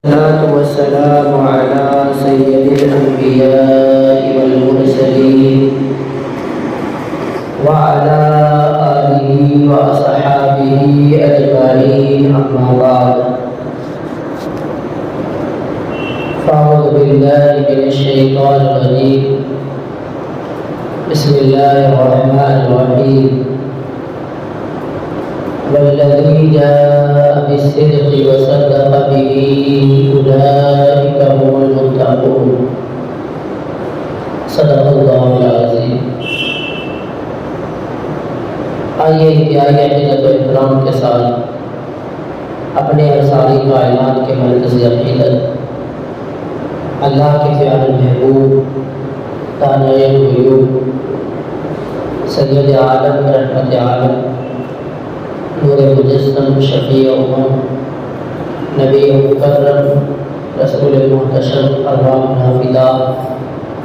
الصلاة والسلام على سيد الأنبياء والمرسلين وعلى آله وأصحابه أجمعين، أما بعد، فأعوذ بالله من الشيطان الرجيم. بسم الله الرحمن الرحيم. والذي جاء بالصدق وصدق به أولئك هم المتقون. صدق اللہ العظیم. آئیے انتہائی عقیدت و احترام کے ساتھ اپنے اور ساری کائنات کے مرکز عقیدت اللہ کے پیارے محبوب تانع الغیوب سید عالم رحمت عالم نور مجسم شفیع امم نبی مکرم رسول محتشم ارواح نافدہ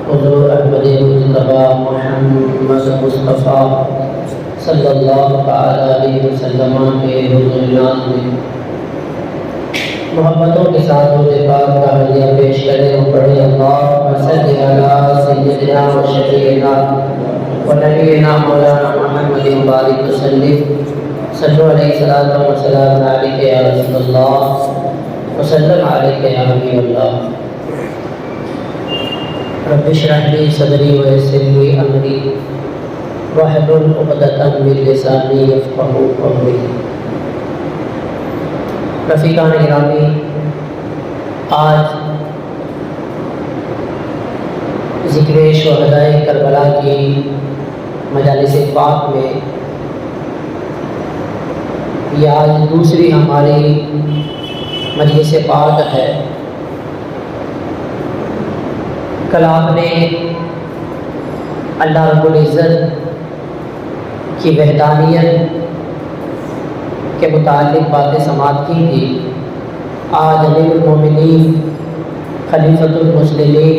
حضور احمد مجتبی محمد مصطفیٰ صلی اللہ تعالی علیہ وسلم کے حضور ناز میں محبتوں کے ساتھ روز پاک کا حلیہ پیش کریں اور پڑھیں. اللہم صلی علی سیدنا و شفیعنا و نبینا مولانا محمد بارک وسلم. صلو علیہ الصلوۃ والسلام علیک یا رسول اللہ وسلم علیک یا حبیب اللہ. رب اشرح لی صدری ویسر لی امری واحلل عقدۃ من لسانی یفقہوا قولی. رفیقان گرامی، آج ذکر شہدائے کربلا کی مجالس پاک میں یہ آج دوسری ہماری مجلس پاک ہے. کل آپ نے اللہ رب العزت کی وحدانیت کے متعلق باتیں سماعت کی تھی. آج امیر المومنین خلیفۃ المسلمین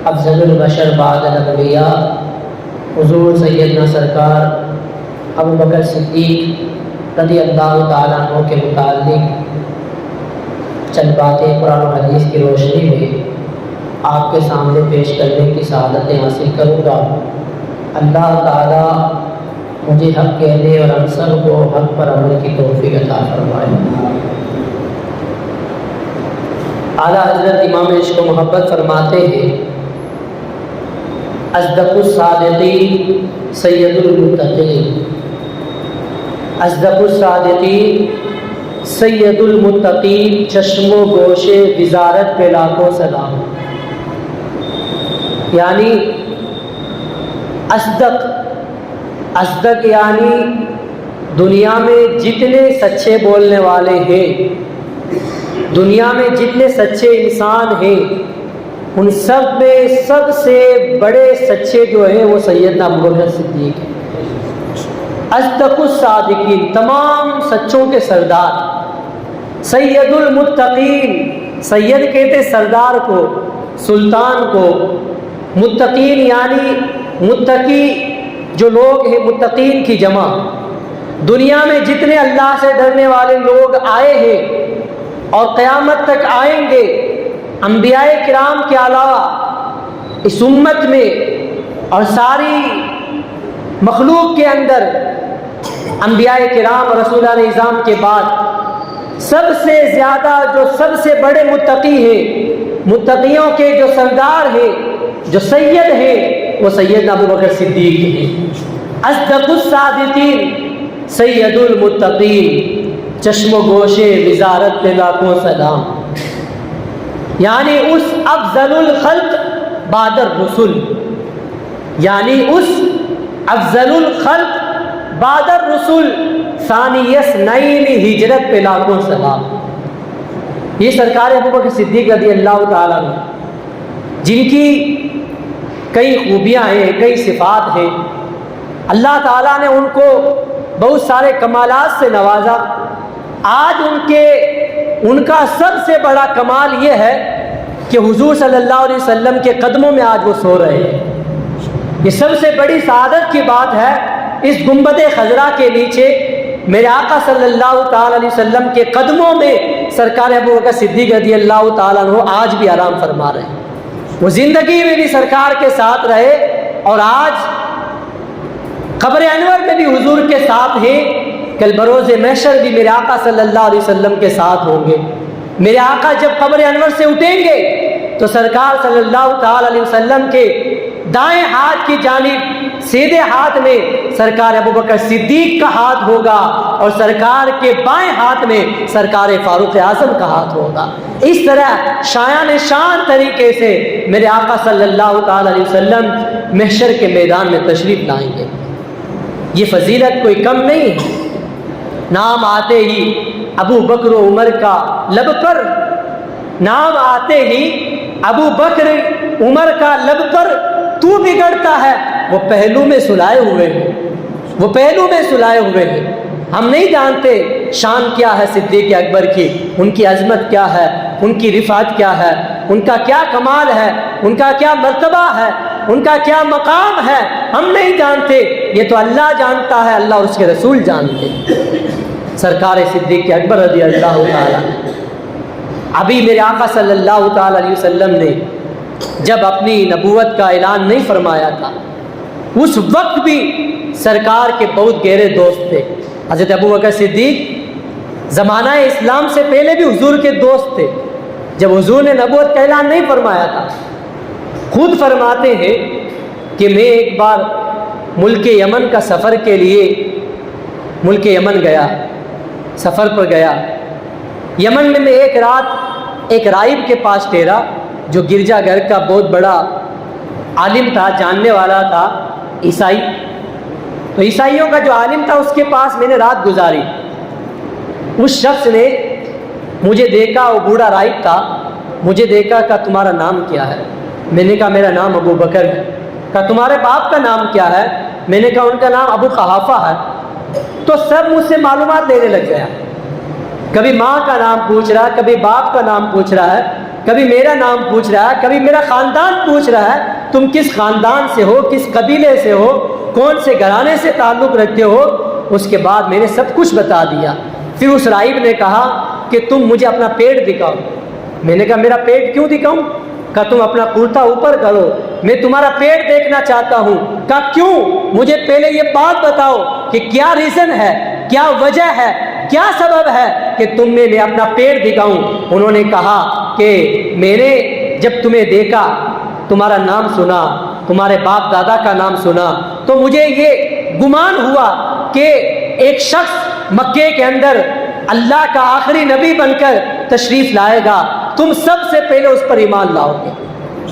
افضل البشر بعد الانبیاء حضور سیدنا سرکار ابوبکر صدیق رضی اللہ تعالیٰ عنہ کے متعلق چند باتیں قرآن و حدیث کی روشنی میں آپ کے سامنے پیش کرنے کی سعادتیں حاصل کروں گا. اللہ تعالیٰ مجھے حق کہنے اور ہم سب کو حق پر عمل کی توفیق عطا فرمائے. اعلیٰ حضرت امام عشق و محبت فرماتے ہیں اصدق الصادقین سید المتقین. اصدق الصادقین سید المتقین چشم و گوش وزارت پہ لاکھوں سلام. یعنی اصدق یعنی دنیا میں جتنے سچے بولنے والے ہیں، دنیا میں جتنے سچے انسان ہیں، ان سب میں سب سے بڑے سچے جو ہیں وہ سیدنا ابوبکر صدیق ہیں. اصدق الصادقین تمام سچوں کے سردار. سید المتقین، سید کہتے سردار کو، سلطان کو. متقین یعنی متقی جو لوگ ہیں، متقین کی جمع. دنیا میں جتنے اللہ سے ڈرنے والے لوگ آئے ہیں اور قیامت تک آئیں گے، انبیاء کرام کے علاوہ اس امت میں اور ساری مخلوق کے اندر انبیاء کرام اور رسولان نظام کے بعد سب سے زیادہ جو سب سے بڑے متقی ہیں، متقیوں کے جو سردار ہیں، جو سید ہیں، وہ سیدنا ابوبکر صدیق ہیں. اصدق الصادقین سید المتقین چشم و گوش وزارت پہ لاکھوں سلام. یعنی اس افضل الخلق بعد الرسل، یعنی اس افضل الخلق بعد الرسل ثانی اثنین ہجرت پہ لاکھوں سلام. یہ سرکار ابوبکر صدیق رضی اللہ تعالیٰ عنہ جن کی کئی خوبیاں ہیں، کئی صفات ہیں. اللہ تعالیٰ نے ان کو بہت سارے کمالات سے نوازا. آج ان کا سب سے بڑا کمال یہ ہے کہ حضور صلی اللہ علیہ وسلم کے قدموں میں آج وہ سو رہے ہیں. یہ سب سے بڑی سعادت کی بات ہے. اس گنبد خضرا کے نیچے میرے آقا صلی اللہ تعالی علیہ وسلم کے قدموں میں سرکار ابو بکر صدیق رضی اللہ تعالیٰ عنہ آج بھی آرام فرما رہے ہیں. وہ زندگی میں بھی سرکار کے ساتھ رہے اور آج قبر انور میں بھی حضور کے ساتھ ہیں. کل بروز محشر بھی میرے آقا صلی اللہ علیہ وسلم کے ساتھ ہوں گے. میرے آقا جب قبر انور سے اٹھیں گے تو سرکار صلی اللہ تعالی علیہ وسلم کے دائیں ہاتھ کی جانب سیدھے ہاتھ میں سرکار ابو بکر صدیق کا ہاتھ ہوگا اور سرکار کے بائیں ہاتھ میں سرکار فاروق اعظم کا ہاتھ ہوگا. اس طرح شایان شان طریقے سے میرے آقا صلی اللہ تعالی علیہ وسلم محشر کے میدان میں تشریف لائیں گے. یہ فضیلت کوئی کم نہیں ہے. نام آتے ہی ابو بکر و عمر کا لب پر، نام آتے ہی ابو بکر عمر کا لب پر تو بگڑتا ہے. وہ پہلو میں سلائے ہوئے ہیں، وہ پہلو میں سلائے ہوئے ہیں. ہم نہیں جانتے شان کیا ہے صدیق اکبر کی، ان کی عظمت کیا ہے، ان کی رفعت کیا ہے، ان کا کیا کمال ہے، ان کا کیا مرتبہ ہے، ان کا کیا مقام ہے. ہم نہیں جانتے، یہ تو اللہ جانتا ہے، اللہ اور اس کے رسول جانتے. سرکار صدیق اکبر رضی اللہ تعالیٰ ابھی میرے آقا صلی اللہ تعالیٰ علیہ وسلم نے جب اپنی نبوت کا اعلان نہیں فرمایا تھا، اس وقت بھی سرکار کے بہت گہرے دوست تھے. حضرت ابو بکر صدیق زمانہ اسلام سے پہلے بھی حضور کے دوست تھے. جب حضور نے نبوت کا اعلان نہیں فرمایا تھا، خود فرماتے ہیں کہ میں ایک بار ملک یمن کا سفر کے لیے ملک یمن گیا، سفر پر گیا. یمن میں ایک رات ایک راہب کے پاس ٹھہرا جو گرجا گھر کا بہت بڑا عالم تھا، جاننے والا تھا، عیسائی. تو عیسائیوں کا جو عالم تھا اس کے پاس میں نے رات گزاری. اس شخص نے مجھے دیکھا، وہ بوڑھا راہب تھا، مجھے دیکھا کہ تمہارا نام کیا ہے؟ میں نے کہا میرا نام ابو بکر ہے. کہا تمہارے باپ کا نام کیا ہے؟ میں نے کہا ان کا نام ابو قحافہ ہے. تو سب مجھ سے معلومات لینے لگ گیا. کبھی ماں کا نام پوچھ رہا ہے، کبھی باپ کا نام پوچھ رہا ہے، کبھی میرا نام پوچھ رہا ہے، کبھی میرا خاندان پوچھ رہا ہے. تم کس خاندان سے ہو، کس قبیلے سے ہو، کون سے گھرانے سے تعلق رکھتے ہو؟ اس کے بعد میں نے سب کچھ بتا دیا. پھر اس راہب نے کہا کہ تم مجھے اپنا پیٹ دکھاؤ. میں نے کہا میرا پیٹ کیوں دکھاؤں؟ کہا تم اپنا کرتا اوپر کرو، میں تمہارا پیٹ دیکھنا چاہتا ہوں. کہا کیوں؟ مجھے پہلے یہ بات بتاؤ کہ کیا ریزن ہے، کیا وجہ ہے، کیا سبب ہے کہ تم میں اپنا پیٹ دکھاؤں؟ انہوں نے کہا کہ میں نے جب تمہیں دیکھا، تمہارا نام سنا، تمہارے باپ دادا کا نام سنا، تو مجھے یہ گمان ہوا کہ ایک شخص مکے کے اندر اللہ کا آخری نبی بن کر تشریف لائے گا، تم سب سے پہلے اس پر ایمان لاؤ گے.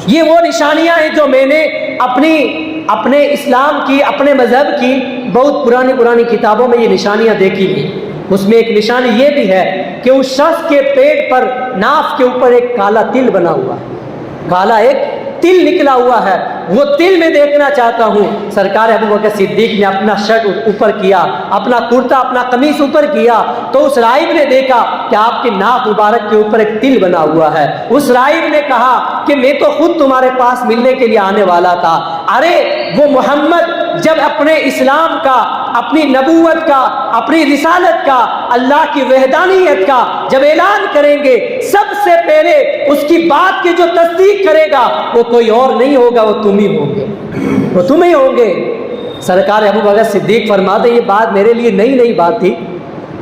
یہ وہ نشانیاں ہیں جو میں نے اپنے اسلام کی، اپنے مذہب کی بہت پرانی کتابوں میں یہ نشانیاں دیکھی ہیں. اس میں ایک نشانی یہ بھی ہے کہ اس شخص کے پیٹ پر، ناف کے اوپر ایک کالا تل بنا ہوا ہے، کالا ایک تل نکلا ہوا ہے. وہ تل میں دیکھنا چاہتا ہوں. سرکار ابو بکر صدیق نے اپنا شرٹ اوپر کیا، اپنا کرتا، اپنا قمیص اوپر کیا، تو اس راہب نے دیکھا کہ آپ کے ناک مبارک کے اوپر ایک تل بنا ہوا ہے. اس راہب نے کہا کہ میں تو خود تمہارے پاس ملنے کے لیے آنے والا تھا. ارے وہ محمد جب اپنے اسلام کا، اپنی نبوت کا، اپنی رسالت کا، اللہ کی وحدانیت کا جب اعلان کریں گے، سب سے پہلے اس کی بات کی جو تصدیق کرے گا وہ کوئی اور نہیں ہوگا، وہ تم ہی ہوں گے، وہ تم ہی ہوں گے. سرکار ابو بکر صدیق فرماتے یہ بات میرے لیے نئی بات تھی.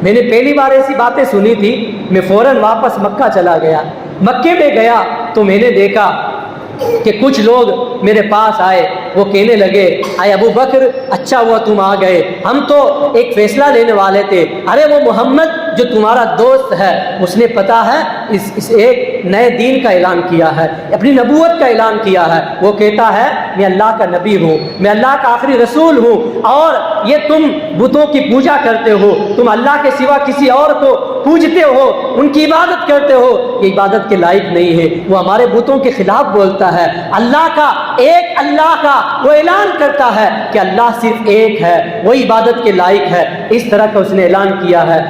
میں نے پہلی بار ایسی باتیں سنی تھی. میں فوراً واپس مکہ چلا گیا. مکے میں گیا تو میں نے دیکھا کہ کچھ لوگ میرے پاس آئے. وہ کہنے لگے اے ابو بکر اچھا ہوا تم آ گئے، ہم تو ایک فیصلہ لینے والے تھے. ارے وہ محمد جو تمہارا دوست ہے اس نے پتہ ہے اس ایک نئے دین کا اعلان کیا ہے، اپنی نبوت کا اعلان کیا ہے. وہ کہتا ہے میں اللہ کا نبی ہوں، میں اللہ کا آخری رسول ہوں، اور یہ تم بتوں کی پوجا کرتے ہو، تم اللہ کے سوا کسی اور کو پوجتے ہو، ان کی عبادت کرتے ہو، یہ عبادت کے لائق نہیں ہے. وہ ہمارے بتوں کے خلاف بولتا ہے. اللہ کا ایک اللہ کا وہ اعلان کرتا ہے کہ اللہ صرف ایک ہے، وہ عبادت کے لائق ہے. اس طرح کا اس نے اعلان کیا ہے.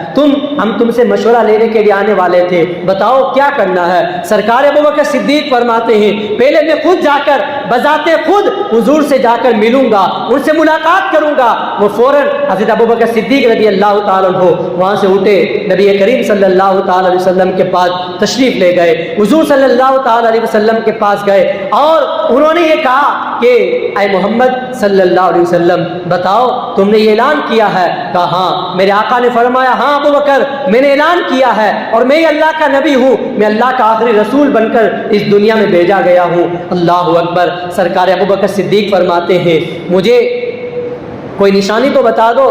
ہم تم سے مشورہ لینے کے لیے آنے والے تھے، بتاؤ کیا کرنا ہے. سرکار ابو بکر صدیق فرماتے ہیں پہلے میں خود جا کر بذات خود حضور سے جا کر ملوں گا، ان سے ملاقات کروں گا۔ وہ فوراً حضرت ابوبکر صدیق رضی اللہ تعالیٰ عنہ وہاں سے اٹھے، نبی کریم صلی اللہ تعالیٰ علیہ وسلم کے پاس تشریف لے گئے، حضور صلی اللہ تعالیٰ علیہ وسلم کے پاس گئے اور انہوں نے یہ کہا کہ اے محمد صلی اللہ علیہ وسلم بتاؤ تم نے یہ اعلان کیا ہے؟ کہا ہاں۔ میرے آقا نے فرمایا ہاں ابو بکر میں نے اعلان کیا ہے اور میں اللہ کا نبی ہوں، میں اللہ کا آخری رسول بن کر اس دنیا میں بھیجا گیا ہوں۔ اللہ اکبر۔ سرکار ابو بکر صدیق فرماتے ہیں مجھے کوئی نشانی تو بتا دو،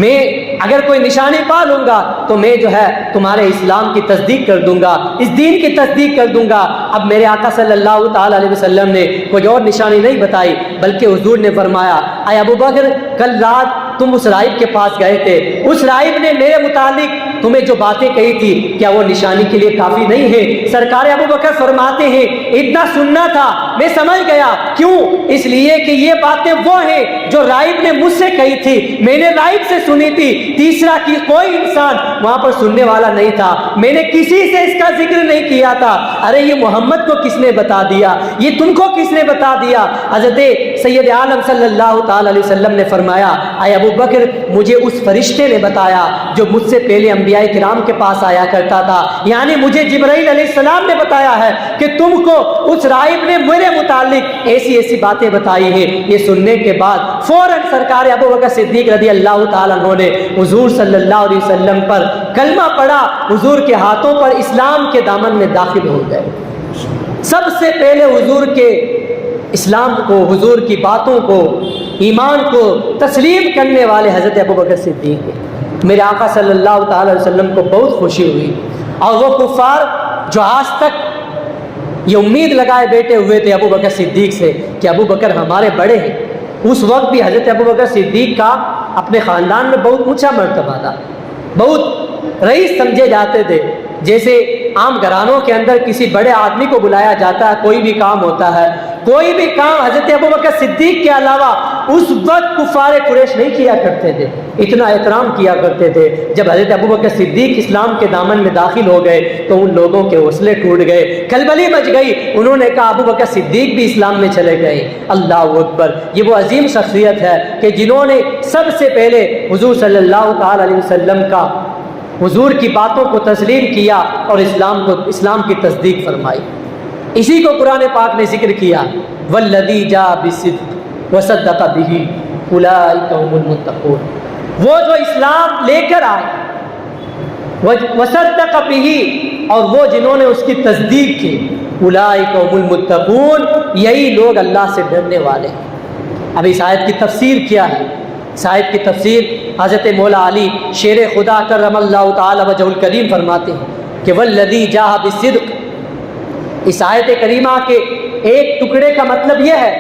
میں اگر کوئی نشانی پا لوں گا تو میں جو ہے تمہارے اسلام کی تصدیق کر دوں گا، اس دین کی تصدیق کر دوں گا۔ اب میرے آقا صلی اللہ تعالیٰ علیہ وسلم نے کوئی اور نشانی نہیں بتائی، بلکہ حضور نے فرمایا اے ابو بکر کل رات تم اس راہب کے پاس گئے تھے، اس راہب نے میرے متعلق تمہیں جو باتیں کہی تھی کیا وہ نشانی کے لیے کافی نہیں ہے؟ سرکار ابو بکر فرماتے ہیں اتنا سننا تھا، میں سمجھ گیا۔ کیوں؟ اس لیے کہ یہ باتیں وہ ہیں جو راہب نے مجھ سے کہی تھی، میں نے راہب سے سنی تھی، تیسرا کی کوئی انسان وہاں پر سننے والا نہیں تھا، میں نے کسی سے اس کا ذکر نہیں کیا تھا۔ ارے یہ محمد کو کس نے بتا دیا؟ یہ تم کو کس نے بتا دیا؟ حضرت سید عالم صلی اللہ تعالی علیہ وسلم نے فرمایا اے ابو بکر مجھے اس فرشتے نے بتایا جو مجھ سے پہلے انبیاء کرام کے پاس آیا کرتا تھا، یعنی مجھے جبرائیل علیہ السلام نے بتایا ہے کہ تم کو اس راہب نے میرے متعلق ایسی ایسی باتیں بتائی ہیں۔ یہ سننے کے بعد فوراً سرکار ابو بکر صدیق رضی اللہ تعالیٰ عنہ نے حضور صلی اللہ علیہ وسلم پر کلمہ پڑھا، حضور کے ہاتھوں پر اسلام کے دامن میں داخل ہو گئے۔ سب سے پہلے حضور کے اسلام کو، حضور کی باتوں کو، ایمان کو تسلیم کرنے والے حضرت ابو بکر صدیق ہیں۔ میرے آقا صلی اللہ تعالی علیہ وسلم کو بہت خوشی ہوئی، اور وہ کفار جو آج تک یہ امید لگائے بیٹھے ہوئے تھے ابو بکر صدیق سے کہ ابو بکر ہمارے بڑے ہیں، اس وقت بھی حضرت ابو بکر صدیق کا اپنے خاندان میں بہت اونچا مرتبہ تھا، بہت رئیس سمجھے جاتے تھے۔ جیسے عام گھرانوں کے اندر کسی بڑے آدمی کو بلایا جاتا ہے، کوئی بھی کام ہوتا ہے، کوئی بھی کام حضرت ابو بکر صدیق کے علاوہ اس وقت کفار قریش نہیں کیا کرتے تھے، اتنا احترام کیا کرتے تھے۔ جب حضرت ابو بکر صدیق اسلام کے دامن میں داخل ہو گئے تو ان لوگوں کے حوصلے ٹوٹ گئے، کھلبلی مچ گئی، انہوں نے کہا ابو بکر صدیق بھی اسلام میں چلے گئے۔ اللہ اکبر۔ یہ وہ عظیم شخصیت ہے کہ جنہوں نے سب سے پہلے حضور صلی اللہ تعالی علیہ وسلم کا، حضور کی باتوں کو تسلیم کیا اور اسلام کی تصدیق فرمائی۔ اسی کو قرآن پاک نے ذکر کیا والذی جاء بالصدق وصدق به اولئک هم المتقون۔ وہ جو اسلام لے کر آئے، وصدق به، اور وہ جنہوں نے اس کی تصدیق کی، اولئک هم المتقون، یہی لوگ اللہ سے ڈرنے والے ہیں۔ اب اس آیت کی تفسیر کیا ہے؟ اس آیت کی تفسیر حضرت مولا علی شیر خدا کرم اللہ تعالی وجہ الکریم فرماتے ہیں کہ والذی جاء بالصدق، اس آیت کریمہ کے ایک ٹکڑے کا مطلب یہ ہے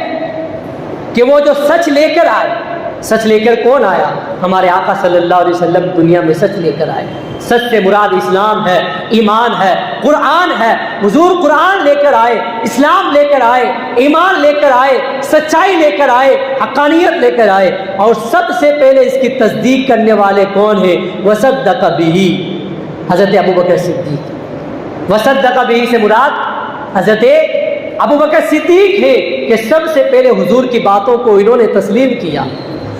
کہ وہ جو سچ لے کر آئے۔ سچ لے کر کون آیا؟ ہمارے آقا صلی اللہ علیہ وسلم دنیا میں سچ لے کر آئے۔ سچ سے مراد اسلام ہے، ایمان ہے، قرآن ہے۔ حضور قرآن لے کر آئے، اسلام لے کر آئے، ایمان لے کر آئے، سچائی لے کر آئے، حقانیت لے کر آئے، اور سب سے پہلے اس کی تصدیق کرنے والے کون ہیں؟ وصدق به، حضرت ابو بکر صدیق۔ وصدق به سے مراد حضرت ابو بکر صدیق ہے کہ سب سے پہلے حضور کی باتوں کو انہوں نے تسلیم کیا۔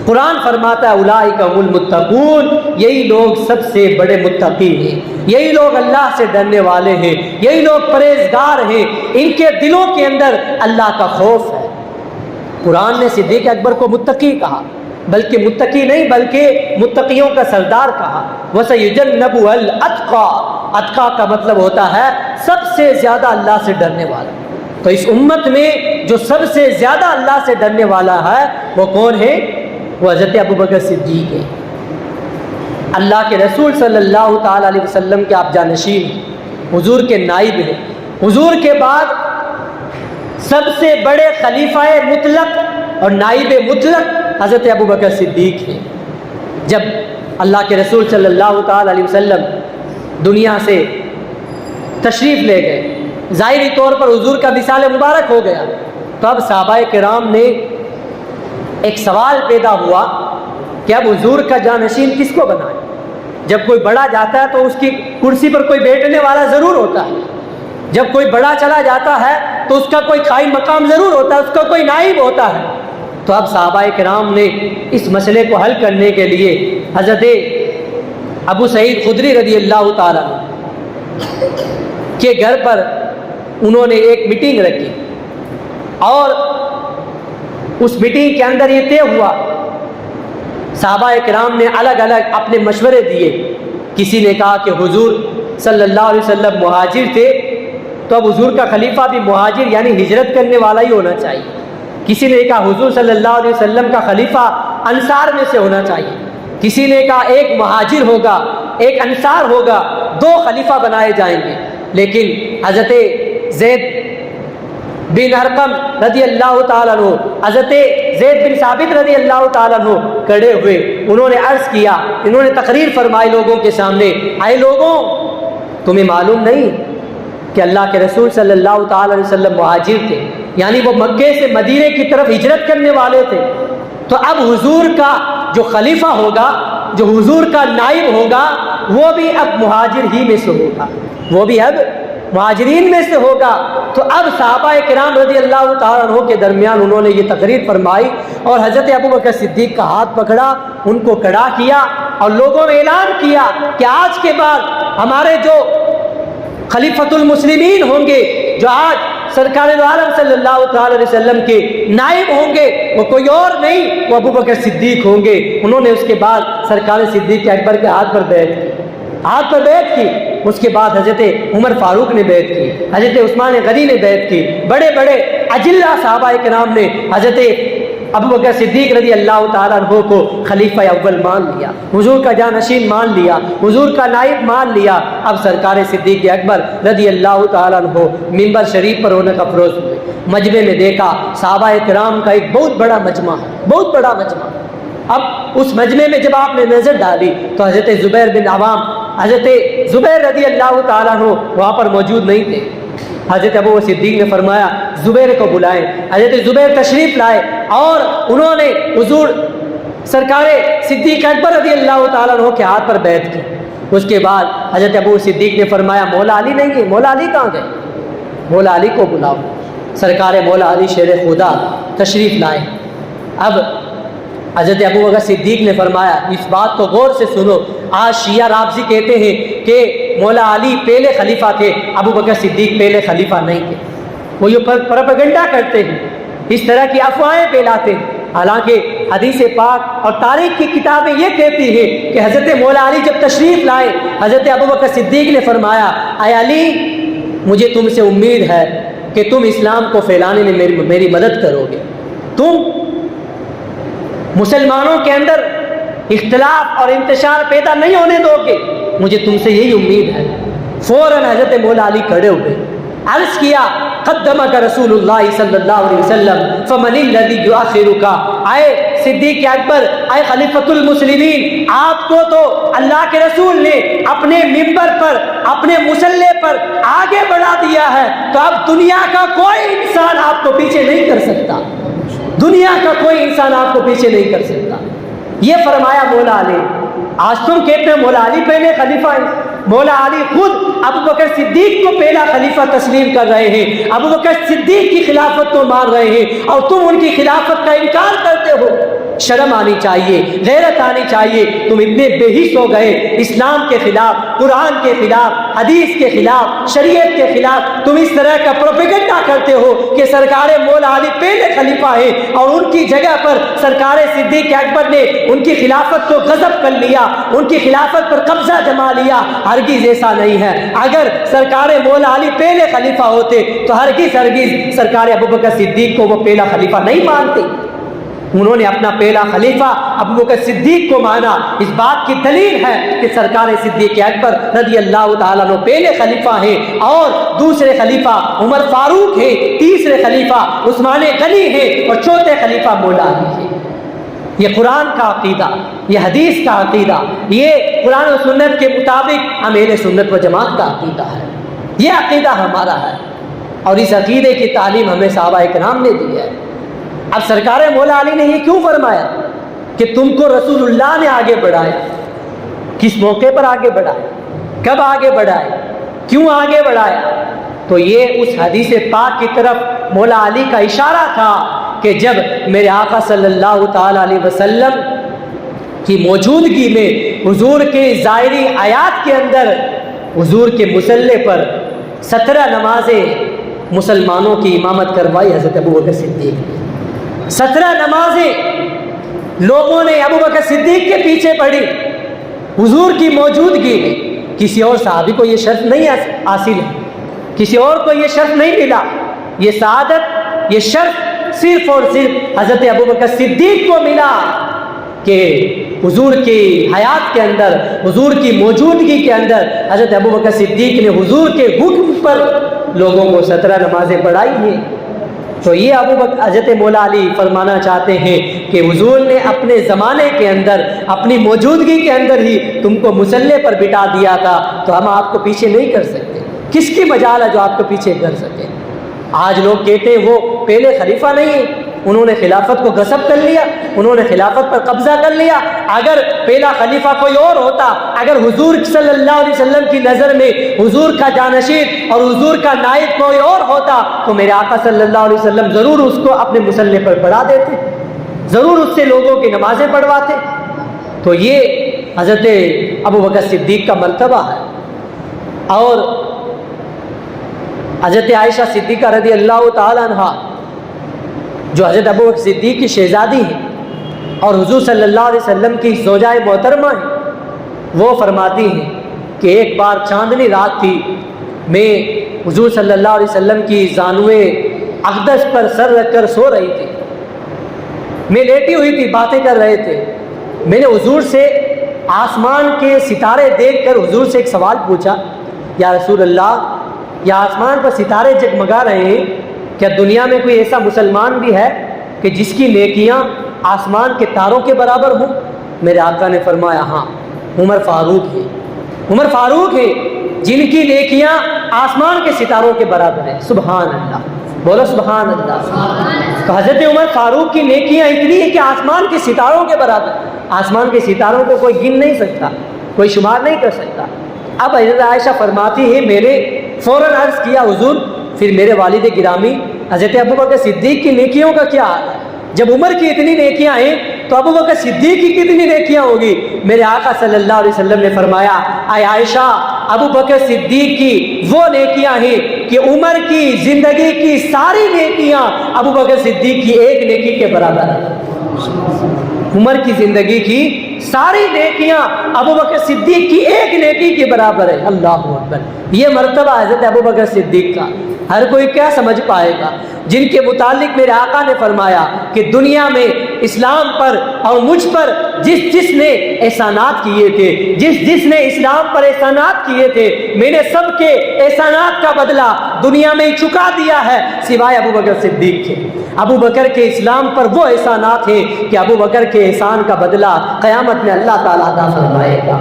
قرآن فرماتا ہے اولئک هم المتقون، یہی لوگ سب سے بڑے متقی ہیں، یہی لوگ اللہ سے ڈرنے والے ہیں، یہی لوگ پرہیزگار ہیں، ان کے دلوں کے اندر اللہ کا خوف ہے۔ قرآن نے صدیق اکبر کو متقی کہا، بلکہ متقی نہیں بلکہ متقیوں کا سردار کہا۔ وَسَيُجَنَّبُهَا الْأَتْقَى، اتقا کا مطلب ہوتا ہے سب سے زیادہ اللہ سے ڈرنے والا۔ تو اس امت میں جو سب سے زیادہ اللہ سے ڈرنے والا ہے وہ کون ہے؟ وہ حضرت ابو بکر صدیق ہے۔ اللہ کے رسول صلی اللہ تعالی علیہ وسلم کے آپ جانشین ہیں، حضور کے نائب ہیں۔ حضور کے بعد سب سے بڑے خلیفہ مطلق اور نائب مطلق حضرت ابو بکر صدیق ہیں۔ جب اللہ کے رسول صلی اللہ تعالی علیہ وسلم دنیا سے تشریف لے گئے، ظاہری طور پر حضور کا وصال مبارک ہو گیا، تو اب صحابہ کرام نے ایک سوال پیدا ہوا کہ اب حضور کا جانشین کس کو بنائے؟ جب کوئی بڑا جاتا ہے تو اس کی کرسی پر کوئی بیٹھنے والا ضرور ہوتا ہے، جب کوئی بڑا چلا جاتا ہے تو اس کا کوئی قائم مقام ضرور ہوتا ہے، اس کا کوئی نائب ہوتا ہے۔ تو اب صحابہ کرام نے اس مسئلے کو حل کرنے کے لیے حضرت ابو سعید خدری رضی اللہ تعالیٰ کے گھر پر انہوں نے ایک میٹنگ رکھی، اور اس میٹنگ کے اندر یہ طے ہوا، صحابہ کرام نے الگ الگ اپنے مشورے دیے۔ کسی نے کہا کہ حضور صلی اللہ علیہ وسلم مہاجر تھے، تو اب حضور کا خلیفہ بھی مہاجر یعنی ہجرت کرنے والا ہی ہونا چاہیے۔ کسی نے کہا حضور صلی اللہ علیہ وسلم کا خلیفہ انصار میں سے ہونا چاہیے۔ کسی نے کہا ایک مہاجر ہوگا ایک انصار ہوگا، دو خلیفہ بنائے جائیں گے۔ لیکن حضرت زید بن ارقم رضی اللہ تعالیٰ عنہ، حضرت زید بن ثابت رضی اللہ تعالیٰ عنہ کھڑے ہوئے، انہوں نے عرض کیا، انہوں نے تقریر فرمائی لوگوں کے سامنے، اے لوگوں، تمہیں معلوم نہیں کہ اللہ کے رسول صلی اللہ تعالیٰ علیہ وسلم مہاجر تھے، یعنی وہ مکے سے مدینے کی طرف ہجرت کرنے والے تھے۔ تو اب حضور کا جو خلیفہ ہوگا، جو حضور کا نائب ہوگا، وہ بھی اب مہاجر ہی میں سے ہوگا، وہ بھی اب مہاجرین میں سے ہوگا۔ تو اب صحابہ کرام رضی اللہ تعالیٰ عنہ کے درمیان انہوں نے یہ تقریر فرمائی، اور حضرت ابوبکر صدیق کا ہاتھ پکڑا، ان کو کھڑا کیا، اور لوگوں میں اعلان کیا کہ آج کے بعد ہمارے جو خلیفۃ المسلمین ہوں گے، جو آج سرکار دو عالم صلی اللہ تعالی علیہ وسلم کے نائب ہوں گے، وہ کوئی اور نہیں، وہ ابوبکر صدیق ہوں گے۔ انہوں نے اس کے بعد سرکار صدیق اکبر کے ہاتھ پر بیعت کی۔ اس کے بعد حضرت عمر فاروق نے بیعت کی، حضرت عثمان غنی نے بیعت کی، بڑے بڑے اجلہ صحابہ کرام نے حضرت ابوبکر صدیق رضی اللہ تعالیٰ عنہ کو خلیفہ اول مان لیا، حضور کا جانشین مان لیا، حضور کا نائب مان لیا۔ اب سرکار صدیق اکبر رضی اللہ تعالیٰ عنہ منبر شریف پر ہونے کا افروز ہوئے۔ مجمع میں دیکھا صحابہ کرام کا ایک بہت بڑا مجمع ہے، بہت بڑا مجمع۔ اب اس مجمع میں جب آپ نے نظر ڈالی تو حضرت زبیر بن عوام، حضرت زبیر رضی اللہ تعالیٰ عنہ وہاں پر موجود نہیں تھے۔ حضرت ابو صدیق نے فرمایا زبیر کو بلائیں۔ حضرت زبیر تشریف لائے، اور انہوں نے حضور سرکار صدیق اکبر رضی اللہ تعالیٰ عنہ کے ہاتھ پر بیعت کی۔ اس کے بعد حضرت ابو صدیق نے فرمایا مولا علی نہیں ہے، مولا علی کہاں گئے؟ مولا علی کو بلاؤ۔ سرکار مولا علی شیر خدا تشریف لائے۔ اب حضرت ابوبکر صدیق نے فرمایا اس بات کو غور سے سنو، آج شیعہ رافضی کہتے ہیں کہ مولا علی پہلے خلیفہ تھے، ابوبکر صدیق پہلے خلیفہ نہیں تھے۔ وہ یہ پروپیگنڈا کرتے ہیں، اس طرح کی افواہیں پھیلاتے ہیں، حالانکہ حدیث پاک اور تاریخ کی کتابیں یہ کہتی ہیں کہ حضرت مولا علی جب تشریف لائے، حضرت ابوبکر صدیق نے فرمایا اے علی، مجھے تم سے امید ہے کہ تم اسلام کو پھیلانے میں میری مدد کرو گے، تم مسلمانوں کے اندر اختلاف اور انتشار پیدا نہیں ہونے دو گے، مجھے تم سے یہی امید ہے۔ فوراً حضرت مولا علی کھڑے ہوئے، عرض کیا قدمک رسول اللہ صلی اللہ علیہ وسلم فمن الذی یؤخرک، اے صدیق اکبر، اے خلیفۃ المسلمین، آپ کو تو اللہ کے رسول نے اپنے منبر پر، اپنے مصلی پر آگے بڑھا دیا ہے، تو اب دنیا کا کوئی انسان آپ کو پیچھے نہیں کر سکتا، دنیا کا کوئی انسان آپ کو پیچھے نہیں کر سکتا۔ یہ فرمایا مولا علی۔ آج تم کہتے ہیں مولا علی پہلے خلیفہ ہیں، مولا علی خود ابوبکر صدیق کو پہلا خلیفہ تسلیم کر رہے ہیں، ابوبکر صدیق کی خلافت کو مان رہے ہیں، اور تم ان کی خلافت کا انکار کرتے ہو۔ شرم آنی چاہیے، غیرت آنی چاہیے۔ تم اتنے بے حس ہو گئے، اسلام کے خلاف، قرآن کے خلاف، حدیث کے خلاف، شریعت کے خلاف تم اس طرح کا پروپیگنڈا کرتے ہو کہ سرکار مولا علی پہلے خلیفہ ہیں، اور ان کی جگہ پر سرکار صدیق اکبر نے ان کی خلافت کو غصب کر لیا، ان کی خلافت پر قبضہ جما لیا۔ ہرگز ایسا نہیں ہے۔ اگر سرکار مولا علی پہلے خلیفہ ہوتے تو ہرگز سرکار ابوبکر صدیق کو وہ پہلا خلیفہ نہیں مانتے۔ انہوں نے اپنا پہلا خلیفہ ابوبکر صدیق کو مانا۔ اس بات کی دلیل ہے کہ سرکار صدیق اکبر رضی اللہ تعالیٰ عنہ پہلے خلیفہ ہیں، اور دوسرے خلیفہ عمر فاروق ہیں، تیسرے خلیفہ عثمان غنی ہیں، اور چوتھے خلیفہ مولا علی ہیں۔ یہ قرآن کا عقیدہ، یہ حدیث کا عقیدہ، یہ قرآن و سنت کے مطابق ہم اہل سنت و جماعت کا عقیدہ ہے۔ یہ عقیدہ ہمارا ہے، اور اس عقیدے کی تعلیم ہمیں صحابہ کرام نے دی ہے۔ اب سرکار مولا علی نے یہ کیوں فرمایا کہ تم کو رسول اللہ نے آگے بڑھائے؟ کس موقع پر آگے بڑھائے؟ کب آگے بڑھائے؟ کیوں آگے بڑھایا؟ تو یہ اس حدیث پاک کی طرف مولا علی کا اشارہ تھا کہ جب میرے آقا صلی اللہ تعالی علیہ وسلم کی موجودگی میں حضور کے ظاہری آیات کے اندر حضور کے مصلی پر 17 نمازیں مسلمانوں کی امامت کروائی حضرت ابوبکر صدیق نے۔ 17 نمازیں لوگوں نے ابوبکر صدیق کے پیچھے پڑھی حضور کی موجودگی میں۔ کسی اور صحابی کو یہ شرف نہیں حاصل ہے، کسی اور کو یہ شرف نہیں ملا۔ یہ سعادت، یہ شرف صرف اور صرف حضرت ابوبکر صدیق کو ملا کہ حضور کی حیات کے اندر، حضور کی موجودگی کے اندر حضرت ابوبکر صدیق نے حضور کے حکم پر لوگوں کو 17 نمازیں پڑھائی ہیں۔ تو یہ حضرت مولا علی فرمانا چاہتے ہیں کہ حضور نے اپنے زمانے کے اندر، اپنی موجودگی کے اندر ہی تم کو مصلی پر بٹھا دیا تھا، تو ہم آپ کو پیچھے نہیں کر سکتے۔ کس کی مجال ہے جو آپ کو پیچھے کر سکے؟ آج لوگ کہتے ہیں وہ پہلے خلیفہ نہیں ہے، انہوں نے خلافت کو غصب کر لیا، انہوں نے خلافت پر قبضہ کر لیا۔ اگر پہلا خلیفہ کوئی اور ہوتا، اگر حضور صلی اللہ علیہ وسلم کی نظر میں حضور کا جانشین اور حضور کا نائب کوئی اور ہوتا تو میرے آقا صلی اللہ علیہ وسلم ضرور اس کو اپنے مصلی پر پڑھا دیتے، ضرور اس سے لوگوں کی نمازیں پڑھواتے۔ تو یہ حضرت ابوبکر صدیق کا مرتبہ ہے۔ اور حضرت عائشہ صدیقہ رضی اللہ تعالی عنہ جو حضرت ابوبکر صدیق کی شہزادی ہیں اور حضور صلی اللہ علیہ وسلم کی زوجہ محترمہ ہیں، وہ فرماتی ہیں کہ ایک بار چاندنی رات تھی، میں حضور صلی اللہ علیہ وسلم کی زانوے اقدس پر سر رکھ کر سو رہی تھی، میں لیٹی ہوئی تھی، باتیں کر رہے تھے۔ میں نے حضور سے آسمان کے ستارے دیکھ کر حضور سے ایک سوال پوچھا، یا رسول اللہ، یا آسمان پر ستارے جگمگا رہے ہیں، کیا دنیا میں کوئی ایسا مسلمان بھی ہے کہ جس کی نیکیاں آسمان کے تاروں کے برابر ہوں؟ میرے آقا نے فرمایا ہاں، عمر فاروق ہے، عمر فاروق ہے جن کی نیکیاں آسمان کے ستاروں کے برابر ہیں۔ سبحان اللہ، بولو سبحان اللہ۔ تو حضرت عمر فاروق کی نیکیاں اتنی ہیں کہ آسمان کے ستاروں کے برابر، آسمان کے ستاروں کو کوئی گن نہیں سکتا، کوئی شمار نہیں کر سکتا۔ اب حضرت عائشہ فرماتی ہے میں نے فوراً عرض کیا حضور پھر میرے والد گرامی حضرت ابوبکر صدیق کی نیکیوں کا کیا حال ہے؟ جب عمر کی اتنی نیکیاں ہیں تو ابوبکر صدیق کی کتنی نیکیاں ہوگی؟ میرے آقا صلی اللہ علیہ وسلم نے فرمایا اے عائشہ، ابوبکر صدیق کی وہ نیکیاں ہیں کہ عمر کی زندگی کی ساری نیکیاں ابوبکر صدیق کی ایک نیکی کے برابر ہے۔ عمر کی زندگی کی ساری نیکیاں ابوبکر صدیق کی ایک نیکی کے برابر ہے۔ اللہ اکبر، یہ مرتبہ حضرت ابوبکر صدیق کا ہر کوئی کیا سمجھ پائے گا، جن کے متعلق میرے آقا نے فرمایا کہ دنیا میں اسلام پر اور مجھ پر جس جس نے احسانات کیے تھے، جس جس نے اسلام پر احسانات کیے تھے، میں نے سب کے احسانات کا بدلہ دنیا میں چکا دیا ہے سوائے ابوبکر صدیق کے۔ ابوبکر کے اسلام پر وہ احسانات ہیں کہ ابوبکر کے احسان کا بدلہ قیامت میں اللہ تعالیٰ عطا فرمائے گا،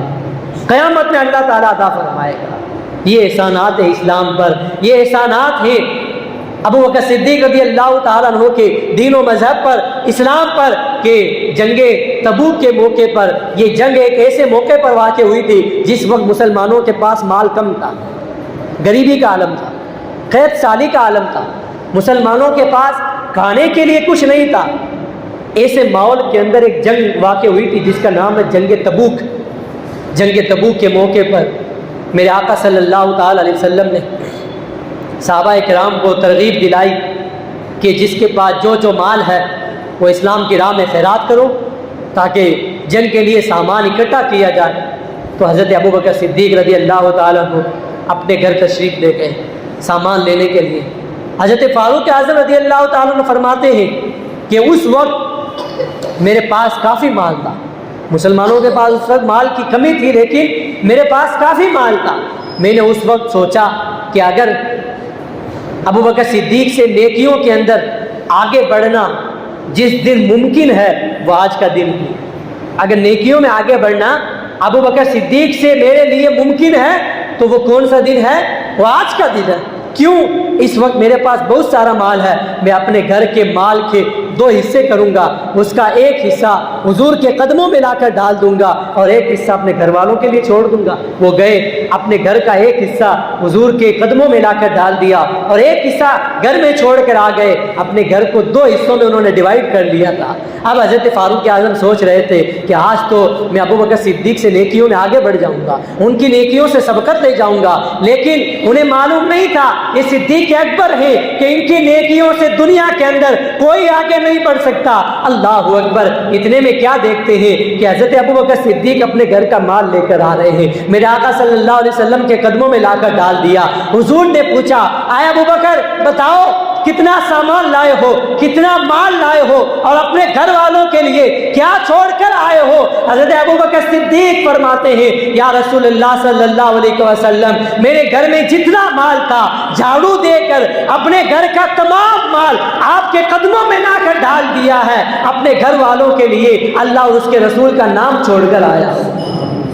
قیامت میں اللہ تعالیٰ عطا فرمائے گا۔ یہ احسانات ہیں اسلام پر، یہ احسانات ہیں ابوبکر صدیق رضی اللہ تعالیٰ عنہ کے دین و مذہب پر، اسلام پر، کہ جنگ تبوک کے موقع پر، یہ جنگ ایک ایسے موقع پر واقع ہوئی تھی جس وقت مسلمانوں کے پاس مال کم تھا، غریبی کا عالم تھا، قحط سالی کا عالم تھا، مسلمانوں کے پاس کھانے کے لیے کچھ نہیں تھا۔ ایسے ماحول کے اندر ایک جنگ واقع ہوئی تھی جس کا نام ہے جنگ تبوک۔ جنگ تبوک کے موقع پر میرے آقا صلی اللہ تعالی علیہ وسلم نے صحابہ کرام کو ترغیب دلائی کہ جس کے پاس جو مال ہے وہ اسلام کی راہ میں خیرات کرو تاکہ جنگ کے لیے سامان اکٹھا کیا جائے۔ تو حضرت ابوبکر صدیق رضی اللہ تعالیٰ عنہ اپنے گھر تشریف لے گئے سامان لینے کے لیے۔ حضرت فاروق اعظم رضی اللہ تعالیٰ عنہ فرماتے ہیں کہ اس وقت میرے پاس کافی مال تھا، مسلمانوں کے پاس اس وقت مال کی کمی تھی لیکن میرے پاس کافی مال تھا۔ میں نے اس وقت سوچا کہ اگر ابوبکر صدیق سے نیکیوں کے اندر آگے بڑھنا جس دن ممکن ہے وہ آج کا دن ہے، اگر نیکیوں میں آگے بڑھنا ابوبکر صدیق سے میرے لیے ممکن ہے تو وہ کون سا دن ہے؟ وہ آج کا دن ہے۔ کیوں؟ اس وقت میرے پاس بہت سارا مال ہے، میں اپنے گھر کے مال کے دو حصے کروں گا، اس کا ایک حصہ حضور کے قدموں میں لا کر ڈال دوں گا اور ایک حصہ اپنے گھر والوں کے لیے چھوڑ دوں گا۔ وہ گئے، اپنے گھر کا ایک حصہ حضور کے قدموں میں لا کر ڈال دیا اور ایک حصہ گھر میں چھوڑ کر آ گئے۔ اپنے گھر کو دو حصوں میں انہوں نے ڈیوائیڈ کر لیا تھا۔ اب حضرت فاروق اعظم سوچ رہے تھے کہ آج تو میں ابو بکر صدیق سے نیکیوں میں آگے بڑھ جاؤں گا، ان کی نیکیوں سے سبقت لے جاؤں گا، لیکن انہیں معلوم نہیں تھا یہ صدیق اکبر ہے کہ ان کی نیکیوں سے دنیا کے اندر کوئی آگے نہیں بڑھ سکتا۔ اللہ اکبر! اتنے میں کیا دیکھتے ہیں کہ حضرت ابو بکر صدیق اپنے گھر کا مال لے کر آ رہے ہیں، میرے آقا صلی اللہ علیہ وسلم کے قدموں میں لا کر ڈال دیا۔ حضور نے پوچھا، آئے ابو بکر بتاؤ کتنا سامان لائے ہو، کتنا مال لائے ہو اور اپنے گھر والوں کے لیے کیا چھوڑ کر آئے ہو؟ حضرت ابو بکر صدیق فرماتے ہیں، یا رسول اللہ صلی اللہ علیہ وسلم، میرے گھر میں جتنا مال تھا جھاڑو دے کر اپنے گھر کا تمام مال آپ کے قدموں میں لا کر ڈال دیا ہے، اپنے گھر والوں کے لیے اللہ اور اس کے رسول کا نام چھوڑ کر آیا ہوں،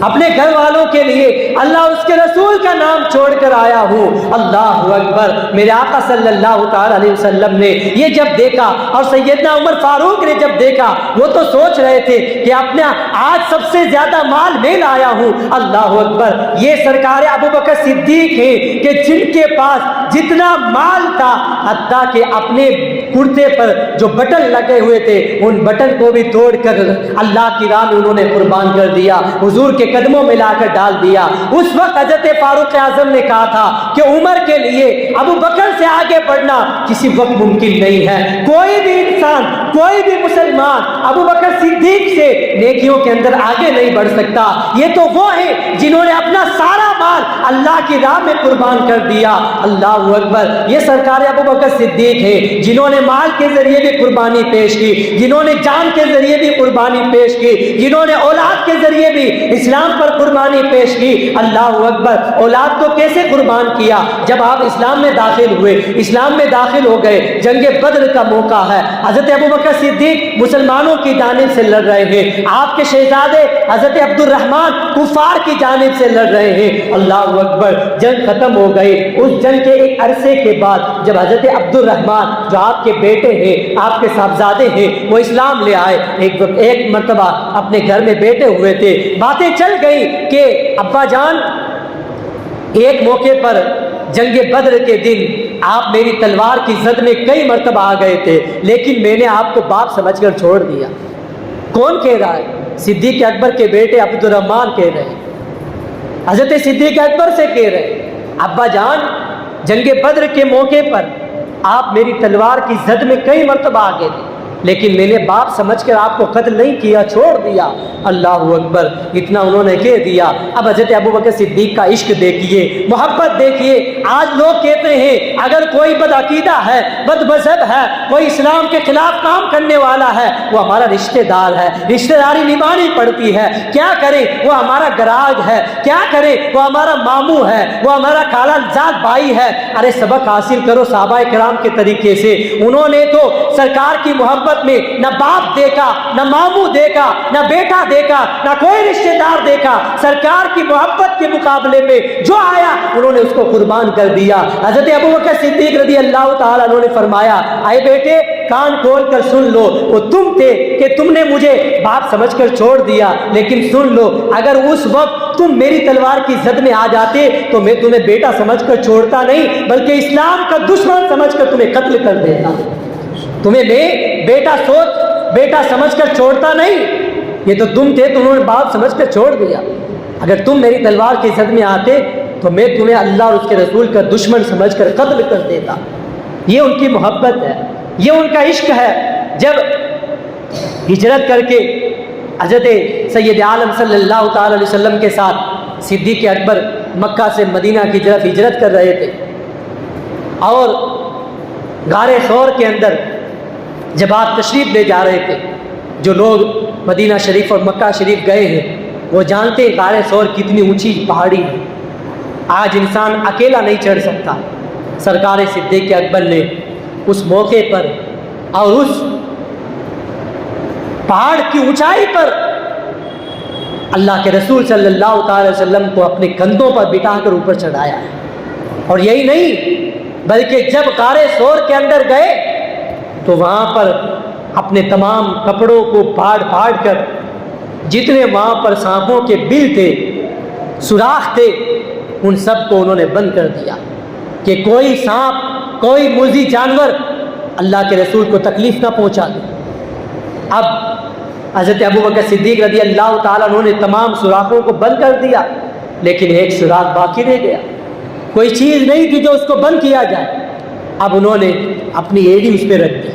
اپنے گھر والوں کے لیے اللہ اور اس کے رسول کا نام چھوڑ کر آیا ہوں۔ اللہ اکبر! میرے آقا صلی اللہ تعالی علیہ وسلم نے یہ جب دیکھا اور سیدنا عمر فاروق نے جب دیکھا، وہ تو سوچ رہے تھے کہ اپنا آج سب سے زیادہ مال میں لایا ہوں۔ اللہ اکبر! یہ سرکار ابو بکر صدیق ہیں کہ جن کے پاس جتنا مال تھا حتیٰ کہ اپنے کرتے پر جو بٹن لگے ہوئے تھے ان بٹن کو بھی توڑ کر اللہ کی راہ میں انہوں نے قربان کر دیا، حضور کے قدموں میں لا کر ڈال دیا۔ اس وقت حضرت فاروق اعظم نے کہا تھا کہ عمر کے لیے ابو بکر سے آگے بڑھنا کسی وقت ممکن نہیں ہے، کوئی بھی انسان، کوئی بھی مسلمان ابو بکر صدیق سے نیکیوں کے اندر آگے نہیں بڑھ سکتا۔ یہ تو وہ ہیں جنہوں نے اپنا سارا مال اللہ کی راہ میں قربان کر دیا۔ اللہ اکبر! یہ سرکار ابو بکر صدیق ہیں جنہوں نے مال کے ذریعے بھی قربانی پیش کی، جنہوں نے جان کے ذریعے بھی قربانی پیش کی، جنہوں نے اولاد کے ذریعے بھی اسلام پر قربانی پیش کی۔ اللہ اکبر! اولاد کو کیسے قربان کیا؟ جب آپ اسلام میں داخل ہوئے، اسلام میں داخل ہو گئے، جنگ بدر کا موقع ہے، حضرت ابو بکر صدیق مسلمانوں کی جانب سے لڑ رہے ہیں، آپ کے شہزادے حضرت عبد الرحمن کفار کی جانب سے لڑ رہے ہیں۔ اللہ اکبر! جنگ ختم ہو گئی۔ اس جنگ کے ایک عرصے کے بعد جب حضرت عبد الرحمن جو آپ کے بیٹے ہیں، آپ کے صاحبزادے ہیں، وہ اسلام لے آئے، ایک مرتبہ اپنے گھر میں بیٹھے ہوئے تھے، باتیں چل گئی کہ ابا جان ایک موقع پر جنگ بدر کے دن آپ میری تلوار کی زد میں کئی مرتبہ آ گئے تھے، لیکن میں نے آپ کو باپ سمجھ کر چھوڑ دیا۔ کون کہہ رہا ہے؟ صدیق اکبر کے بیٹے عبد الرحمن کہہ رہے ہیں، حضرت صدیق اکبر سے کہہ رہے ہیں، ابا جان جنگ بدر کے موقع پر آپ میری تلوار کی زد میں کئی مرتبہ آ گئے تھے، لیکن میں نے باپ سمجھ کر آپ کو قتل نہیں کیا، چھوڑ دیا۔ اللہ اکبر! اتنا انہوں نے کہہ دیا۔ اب حضرت ابو بکر صدیق کا عشق دیکھیے، محبت دیکھیے۔ آج لوگ کہتے ہیں اگر کوئی بدعقیدہ ہے، بد مذہب ہے، کوئی اسلام کے خلاف کام کرنے والا ہے، وہ ہمارا رشتہ دار ہے، رشتہ داری نبھانی پڑتی ہے، کیا کرے وہ ہمارا گراج ہے، کیا کرے وہ ہمارا ماموں ہے، وہ ہمارا خالہ زاد بھائی ہے۔ ارے سبق حاصل کرو صحابہ کرام کے طریقے سے۔ انہوں نے تو سرکار کی محبت میں نہ باپ دیکھا، نہ ماموں دیکھا، نہ بیٹا دیکھا، نہ کوئی رشتہ دار دیکھا، سرکار کی محبت کے مقابلے میں جو آیا انہوں نے اس کو قربان کر دیا۔ حضرت ابو بکر صدیق رضی اللہ تعالیٰ عنہ نے فرمایا، آئے بیٹے کان کھول کر سن لو، وہ تم تھے کہ تم نے مجھے باپ سمجھ کر چھوڑ دیا، لیکن سن لو اگر اس وقت تم میری تلوار کی زد میں آ جاتے تو میں تمہیں بیٹا سمجھ کر چھوڑتا نہیں، بلکہ اسلام کا دشمن سمجھ کر تمہیں قتل کر دیتا۔ تمہیں میں بیٹا سمجھ کر چھوڑتا نہیں، یہ تو تم تھے، تم نے باپ سمجھ کر چھوڑ دیا۔ اگر تم میری تلوار کی زد میں آتے تو میں تمہیں اللہ اور اس کے رسول کا دشمن سمجھ کر قتل کر دیتا۔ یہ ان کی محبت ہے، یہ ان کا عشق ہے۔ جب ہجرت کر کے حضرت سید عالم صلی اللہ تعالی علیہ وسلم کے ساتھ صدیق اکبر مکہ سے مدینہ کی طرف ہجرت کر رہے تھے، اور غار ثور کے اندر جب آپ تشریف لے جا رہے تھے، جو لوگ مدینہ شریف اور مکہ شریف گئے ہیں وہ جانتے ہیں غار ثور کتنی اونچی پہاڑی ہے، آج انسان اکیلا نہیں چڑھ سکتا۔ سرکار صدیق اکبر نے اس موقع پر اور اس پہاڑ کی اونچائی پر اللہ کے رسول صلی اللہ تعالی وسلم کو اپنے کندھوں پر بٹھا کر اوپر چڑھایا ہے۔ اور یہی نہیں بلکہ جب غار ثور کے اندر گئے تو وہاں پر اپنے تمام کپڑوں کو پھاڑ کر جتنے وہاں پر سانپوں کے بل تھے، سوراخ تھے، ان سب کو انہوں نے بند کر دیا کہ کوئی سانپ، کوئی موذی جانور اللہ کے رسول کو تکلیف نہ پہنچا دے۔ اب حضرت ابوبکر صدیق رضی اللہ تعالیٰ عنہ نے تمام سوراخوں کو بند کر دیا، لیکن ایک سوراخ باقی رہ گیا، کوئی چیز نہیں تھی جو اس کو بند کیا جائے۔ اب انہوں نے اپنی ایڑی اس پہ رکھ دی،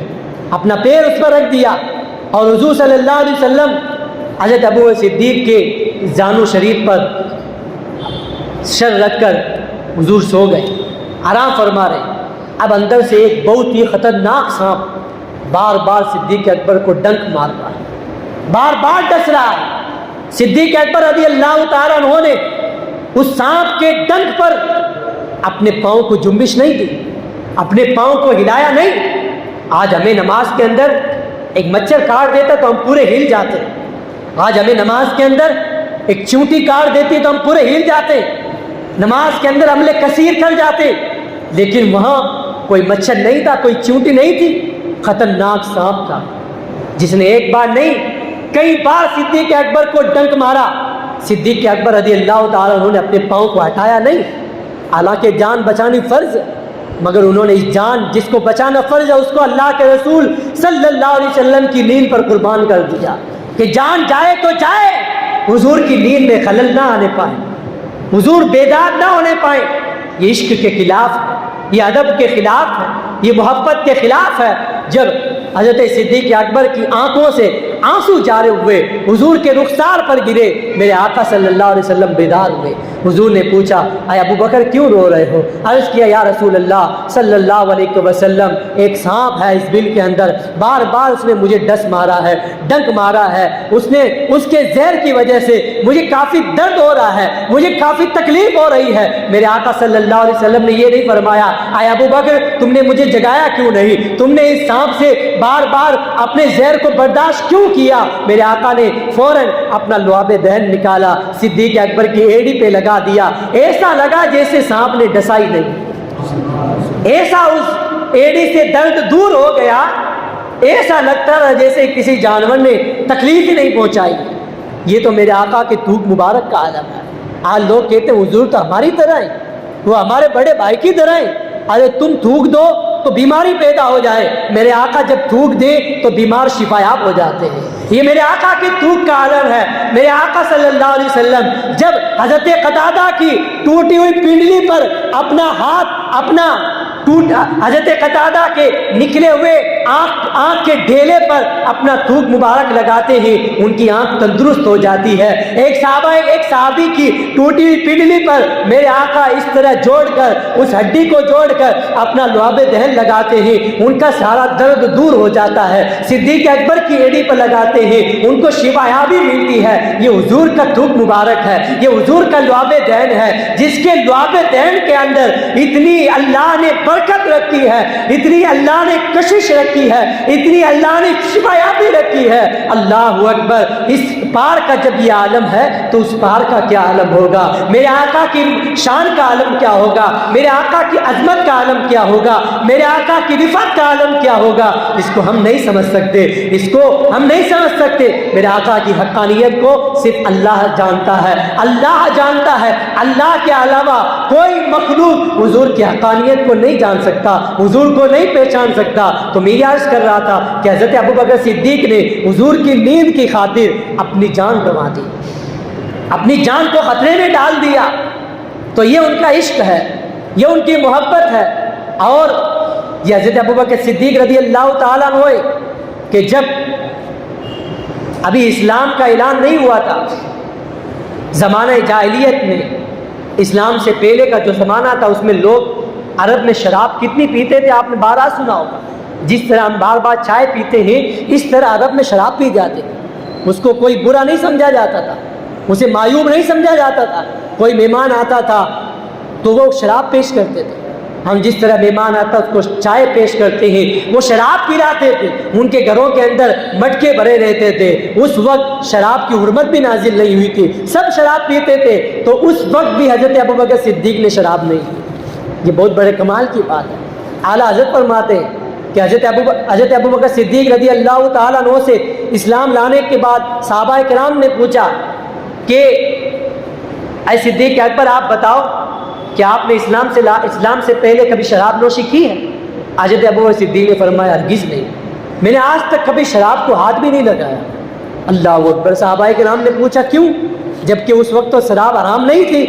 اپنا پیر اس پر رکھ دیا، اور حضور صلی اللہ علیہ وسلم حضرت ابوبکر صدیق کے زانو شریف پر سر رکھ کر حضور سو گئے، آرام فرما رہے۔ اب اندر سے ایک بہت ہی خطرناک سانپ بار بار صدیق اکبر کو ڈنک مار رہا ہے، بار بار ڈس رہا ہے۔ صدیق اکبر رضی اللہ تعالیٰ عنہ نے اس سانپ کے ڈنک پر اپنے پاؤں کو جنبش نہیں دی، اپنے پاؤں کو ہلایا نہیں۔ آج ہمیں نماز کے اندر ایک مچھر کاٹ دیتا تو ہم پورے ہل جاتے، آج ہمیں نماز کے اندر ایک چونٹی کاٹ دیتی تو ہم پورے ہل جاتے، نماز کے اندر حملے کثیر کر جاتے، لیکن وہاں کوئی مچھر نہیں تھا، کوئی چونٹی نہیں تھی، خطرناک سانپ تھا جس نے ایک بار نہیں کئی بار صدیق اکبر کو ڈنک مارا۔ صدیق اکبر رضی اللہ تعالیٰ عنہ نے اپنے پاؤں کو ہٹایا نہیں، حالانکہ جان بچانی فرض ہے، مگر انہوں نے اس جان جس کو بچانا فرض ہے اس کو اللہ کے رسول صلی اللہ علیہ وسلم کی نیند پر قربان کر دیا کہ جان جائے تو جائے، حضور کی نیند میں خلل نہ آنے پائے، حضور بیدار نہ ہونے پائے۔ یہ عشق کے خلاف ہے، یہ ادب کے خلاف ہے، یہ محبت کے خلاف ہے۔ جب حضرت صدیق اکبر کی آنکھوں سے آنسو جارے ہوئے حضور کے رخسار پر گرے، میرے آقا صلی اللہ علیہ وسلم بیدار ہوئے۔ حضور نے پوچھا اے ابو بکر کیوں رو رہے ہو؟ عرض کیا یا رسول اللہ صلی اللہ علیہ وسلم ایک سانپ ہے اس بل کے اندر، بار بار اس نے مجھے ڈس مارا ہے، ڈنک مارا ہے، اس کے زہر کی وجہ سے مجھے کافی درد ہو رہا ہے، مجھے کافی تکلیف ہو رہی ہے۔ میرے آقا صلی اللہ علیہ وسلم نے یہ نہیں فرمایا اے ابو بکر تم نے مجھے جگایا کیوں نہیں، تم نے اس سانپ سے بار بار اپنے زہر کو برداشت کیوں کیا؟ میرے آقا نے فوراً اپنا لعاب دہن نکالا، صدیق اکبر کی ایڑی پہ لگا دیا، ایسا لگا جیسے سانپ نے ڈسائی نہیں، ایسا اس ایڑی سے درد دور ہو گیا، ایسا لگتا تھا جیسے کسی جانور نے تکلیف ہی نہیں پہنچائی۔ یہ تو میرے آقا کے تھوک مبارک کا عالم ہے۔ آج لوگ کہتے ہیں حضور تو ہماری طرح ہیں، وہ ہمارے بڑے بھائی کی طرح ہیں، ارے تم تھوک دو تو بیماری پیدا ہو جائے، میرے آقا جب تھوک دے تو بیمار شفایاب ہو جاتے ہیں۔ یہ میرے آقا کے تھوک کا عالم ہے۔ میرے آقا صلی اللہ علیہ وسلم جب حضرت قتادہ کی ٹوٹی ہوئی پنڈلی پر اپنا ہاتھ حضرت قتادہ کے نکلے ہوئے آنکھ کے ڈھیلے پر اپنا تھوک مبارک لگاتے ہیں، ان کی آنکھ تندرست ہو جاتی ہے۔ ایک صحابی کی ٹوٹی ہوئی پنڈلی پر میرے آقا اس طرح جوڑ کر اس ہڈی کو جوڑ کر اپنا لعاب دہن لگاتے ہیں، ان کا سارا درد دور ہو جاتا ہے۔ صدیق اکبر کی ایڑی پر لگاتے ہیں، ان کو شفایابی ملتی ہے۔ یہ حضور کا تھوک مبارک ہے، یہ حضور کا لعاب دہن ہے، جس کے لعاب دہن کے اندر اتنی اللہ نے برکت رکھی ہے، اتنی اللہ نے کشش رکھی ہے، اتنی اللہ نے شفایابی رکھی ہے۔ اللہ اکبر! اس پار کا جب یہ عالم ہے تو اس پار کا کیا عالم ہوگا؟ میرے آقا کی شان کا عالم کیا ہوگا؟ میرے آقا کی عظمت کا عالم کیا ہوگا؟ میرے آقا کی رفعت کا عالم کیا ہوگا؟ اس کو ہم نہیں سمجھ سکتے، اس کو ہم نہیں سمجھ سکتے۔ میرے آقا کی حقانیت کو صرف اللہ جانتا ہے، اللہ جانتا ہے، اللہ کے علاوہ کوئی مخلوق حضور کی حقانیت کو نہیں جان سکتا، حضور کو نہیں پہچان سکتا۔ تو میں عرض کر رہا تھا کہ حضرت ابوبکر صدیق نے حضور کی نیند کی خاطر اپنی جان گنوا دی، اپنی جان کو خطرے میں ڈال دیا۔ تو یہ ان کا عشق ہے، یہ ان کی محبت ہے۔ اور یہ حضرت ابوبکر صدیق رضی اللہ تعالیٰ عنہ کہ جب ابھی اسلام کا اعلان نہیں ہوا تھا، زمانہ جاہلیت میں، اسلام سے پہلے کا جو زمانہ تھا، اس میں لوگ عرب میں شراب کتنی پیتے تھے آپ نے بارہ سنا ہوگا۔ جس طرح ہم بار بار چائے پیتے ہیں اس طرح عرب میں شراب پی جاتے تھے۔ اس کو کوئی برا نہیں سمجھا جاتا تھا، اسے معیوب نہیں سمجھا جاتا تھا۔ کوئی مہمان آتا تھا تو وہ شراب پیش کرتے تھے، ہم جس طرح مہمان آتا اس کو چائے پیش کرتے ہیں، وہ شراب پلاتے تھے۔ ان کے گھروں کے اندر مٹکے بھرے رہتے تھے، اس وقت شراب کی حرمت بھی نازل نہیں ہوئی تھی، سب شراب پیتے تھے۔ تو اس وقت بھی حضرت ابوبکر صدیق نے شراب نہیں پی۔ یہ بہت بڑے کمال کی بات ہے۔ اعلیٰ حضرت فرماتے ہیں کہ حضرت ابو بکر صدیق رضی اللہ تعالیٰ عنہ سے اسلام لانے کے بعد صحابہ کرام نے پوچھا کہ اے صدیق اکبر آپ بتاؤ کہ آپ نے اسلام سے پہلے کبھی شراب نوشی کی ہے؟ حضرت ابو بکر صدیق نے فرمایا ہرگز نہیں، میں نے آج تک کبھی شراب کو ہاتھ بھی نہیں لگایا۔ اللہ اکبر۔ صحابہ کرام نے پوچھا کیوں؟ جبکہ اس وقت تو شراب حرام نہیں تھی،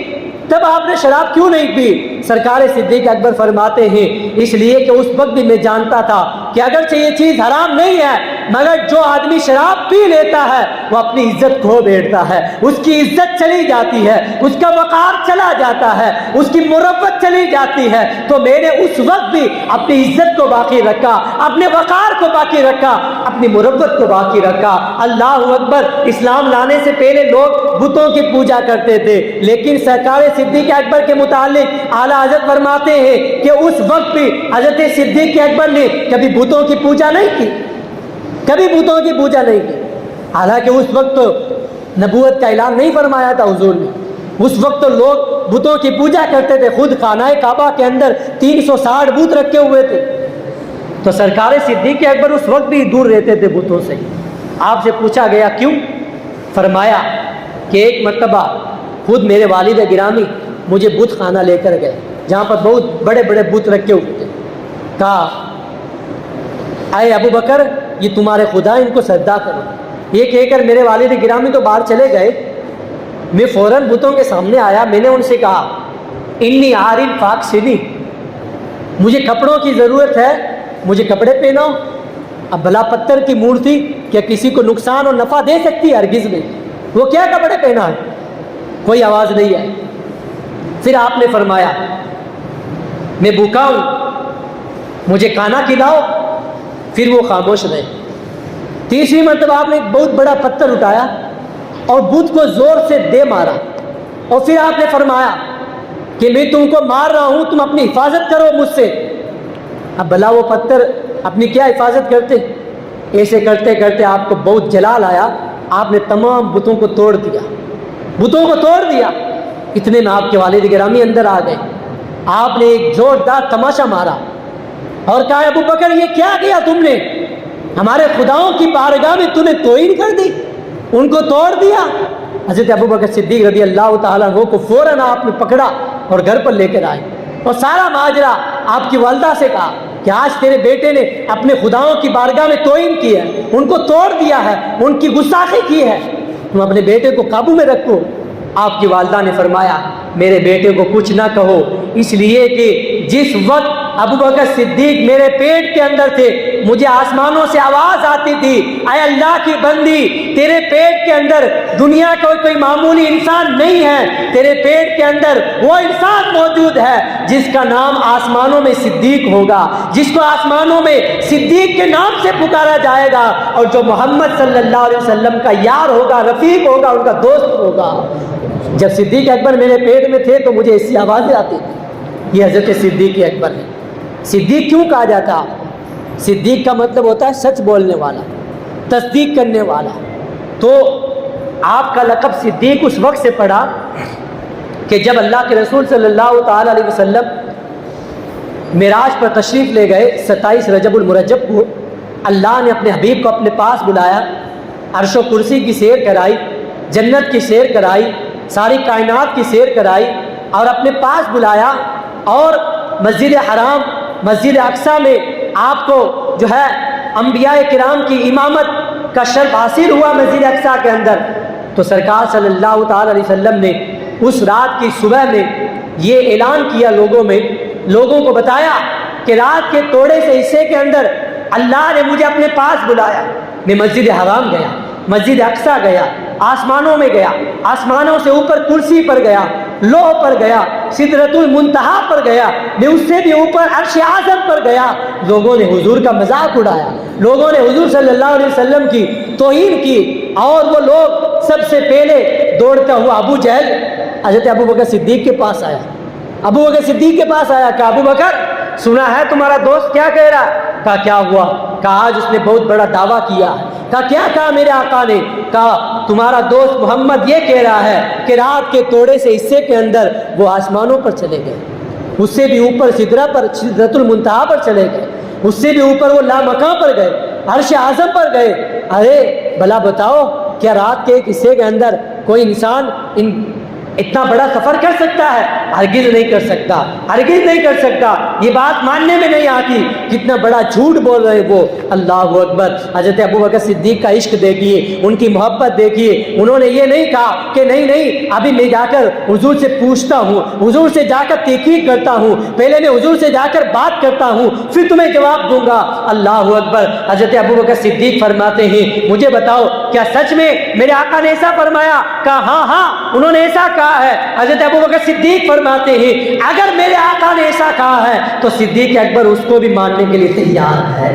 تب آپ نے شراب کیوں نہیں پی؟ سرکار صدیق اکبر فرماتے ہیں اس لیے کہ اس وقت بھی میں جانتا تھا کہ اگرچہ یہ چیز حرام نہیں ہے مگر جو آدمی شراب پی لیتا ہے وہ اپنی عزت کھو بیٹھتا ہے، اس کی عزت چلی جاتی ہے، اس کا وقار چلا جاتا ہے، اس کی مروت چلی جاتی ہے۔ تو میں نے اس وقت بھی اپنی عزت کو باقی رکھا، اپنے وقار کو باقی رکھا، اپنی مروت کو باقی رکھا۔ اللہ اکبر۔ اسلام لانے سے پہلے لوگ بتوں کی پوجا کرتے تھے، لیکن سرکار صدیق اکبر کے متعلق اعلیٰ حضرت فرماتے ہیں کہ اس وقت بھی حضرت صدیق اکبر نے کبھی بتوں کی پوجا نہیں کی، کبھی بتوں کی پوجا نہیں کی۔ حالانکہ اس وقت تو نبوت کا اعلان نہیں فرمایا تھا حضور نے، اس وقت تو لوگ بتوں کی پوجا کرتے تھے، خود خانہ کعبہ کے اندر 360 بت رکھے ہوئے تھے۔ تو سرکار صدیق اکبر اس وقت بھی دور رہتے تھے بتوں سے۔ آپ سے پوچھا گیا کیوں؟ فرمایا کہ ایک مرتبہ خود میرے والد گرامی مجھے بت خانہ لے کر گئے جہاں پر بہت بڑے بڑے بت رکھے ہوئے تھے۔ کہا اے ابو بکر یہ تمہارے خدا، ان کو سجدہ کرو۔ یہ کہہ کر میرے والد گرامی تو باہر چلے گئے، میں فوراً بتوں کے سامنے آیا، میں نے ان سے کہا انی عارن فاک سنی، مجھے کپڑوں کی ضرورت ہے، مجھے کپڑے پہناؤ۔ اب بھلا پتھر کی مورتی کیا کسی کو نقصان اور نفع دے سکتی ہے؟ ہرگز نہیں۔ وہ کیا کپڑے پہنا ہے؟ کوئی آواز نہیں ہے۔ پھر آپ نے فرمایا میں بھوکا ہوں، مجھے کھانا کھلاؤ۔ پھر وہ خاموش رہے۔ تیسری مرتبہ آپ نے ایک بہت بڑا پتھر اٹھایا اور بت کو زور سے دے مارا، اور پھر آپ نے فرمایا کہ میں تم کو مار رہا ہوں، تم اپنی حفاظت کرو مجھ سے۔ اب بھلا وہ پتھر اپنی کیا حفاظت کرتے؟ ایسے کرتے کرتے آپ کو بہت جلال آیا، آپ نے تمام بتوں کو توڑ دیا، بتوں کو توڑ دیا۔ اتنے میں آپ کے والد گرامی اندر آ گئے، آپ نے ایک زوردار تماشا مارا اور کہا ابو بکر یہ کیا کیا تم نے؟ ہمارے خداؤں کی بارگاہ میں تم نے توہین کر دی، ان کو توڑ دیا۔ حضرت ابو بکر صدیق رضی اللہ تعالیٰ عنہ کو فوراً آپ نے پکڑا اور گھر پر لے کر آئے اور سارا ماجرا آپ کی والدہ سے کہا کہ آج تیرے بیٹے نے اپنے خداؤں کی بارگاہ میں توہین کی ہے، ان کو توڑ دیا ہے، ان کی گستاخی کی ہے، تم اپنے بیٹے کو قابو میں رکھو۔ آپ کی والدہ نے فرمایا میرے بیٹے کو کچھ نہ کہو، اس لیے کہ جس وقت ابو بکر صدیق میرے پیٹ کے اندر تھے مجھے آسمانوں سے آواز آتی تھی اے اللہ کی بندی تیرے پیٹ کے اندر دنیا کا کوئی معمولی انسان نہیں ہے، تیرے پیٹ کے اندر وہ انسان موجود ہے جس کا نام آسمانوں میں صدیق ہوگا، جس کو آسمانوں میں صدیق کے نام سے پکارا جائے گا، اور جو محمد صلی اللہ علیہ وسلم کا یار ہوگا، رفیق ہوگا، ان کا دوست ہوگا۔ جب صدیق اکبر میرے پیٹ میں تھے تو مجھے ایسی آوازیں آتی تھی۔ یہ حضرت صدیق اکبر ہے۔ صدیق کیوں کہا جاتا؟ صدیق کا مطلب ہوتا ہے سچ بولنے والا، تصدیق کرنے والا۔ تو آپ کا لقب صدیق اس وقت سے پڑا کہ جب اللہ کے رسول صلی اللہ تعالی علیہ وسلم معراج پر تشریف لے گئے 27 رجب المرجب کو، اللہ نے اپنے حبیب کو اپنے پاس بلایا، عرش و کرسی کی سیر کرائی، جنت کی سیر کرائی، ساری کائنات کی سیر کرائی، اور اپنے پاس بلایا، اور مسجد حرام مسجد اقصیٰ میں آپ کو جو ہے انبیاء کرام کی امامت کا شرف حاصل ہوا مسجد اقصیٰ کے اندر۔ تو سرکار صلی اللہ تعالی علیہ وسلم نے اس رات کی صبح میں یہ اعلان کیا، لوگوں کو بتایا کہ رات کے توڑے سے حصے کے اندر اللہ نے مجھے اپنے پاس بلایا۔ میں مسجد حرام گیا، مسجد اقصیٰ گیا، آسمانوں میں گیا، آسمانوں سے اوپر کرسی پر گیا، لوح پر گیا، سدرۃ المنتہا پر گیا، میں اس سے بھی اوپر عرش اعظم پر گیا۔ لوگوں نے حضور کا مذاق اڑایا، لوگوں نے حضور صلی اللہ علیہ وسلم کی توہین کی، اور وہ لوگ سب سے پہلے دوڑتا ہوا ابو جہل حضرت ابو بکر صدیق کے پاس آیا، ابو بکر صدیق کے پاس آیا، کہا ابو بکر سنا ہے تمہارا دوست کیا کہہ رہا ہے؟ کہا کیا ہوا؟ کہا آج اس نے بہت بڑا دعویٰ کیا ہے۔ کہا کیا کہا میرے آقا نے؟ کہا تمہارا دوست محمد یہ کہہ رہا ہے کہ رات کے توڑے سے حصے کے اندر وہ آسمانوں پر چلے گئے، اس سے بھی اوپر سدرۃ المنتہا پر چلے گئے، اس سے بھی اوپر وہ لامکاں پر گئے، عرش اعظم پر گئے۔ ارے بھلا بتاؤ، کیا رات کے ایک حصے کے اندر کوئی انسان اتنا بڑا سفر کر سکتا ہے؟ ہرگز نہیں کر سکتا، ہرگز نہیں کر سکتا۔ یہ بات ماننے میں نہیں آتی، کتنا بڑا جھوٹ بول رہے وہ۔ اللہ اکبر۔ حضرت ابوبکر صدیق کا عشق دیکھیے، ان کی محبت دیکھیے۔ انہوں نے یہ نہیں کہا کہ نہیں ابھی میں جا کر حضور سے پوچھتا ہوں، حضور سے جا کر تحقیق کرتا ہوں، پہلے میں حضور سے جا کر بات کرتا ہوں، پھر تمہیں جواب دوں گا۔ اللہ اکبر۔ حضرت ابوبکر صدیق فرماتے ہیں مجھے بتاؤ کیا سچ میں میرے آقا نے ایسا فرمایا؟ کہا ہاں انہوں نے ایسا کہا ہے۔ حضرت ابوبکر صدیق فرماتے ہیں اگر میرے آقا نے ایسا کہا ہے تو صدیق اکبر اس کو بھی ماننے کے لیے تیار ہے۔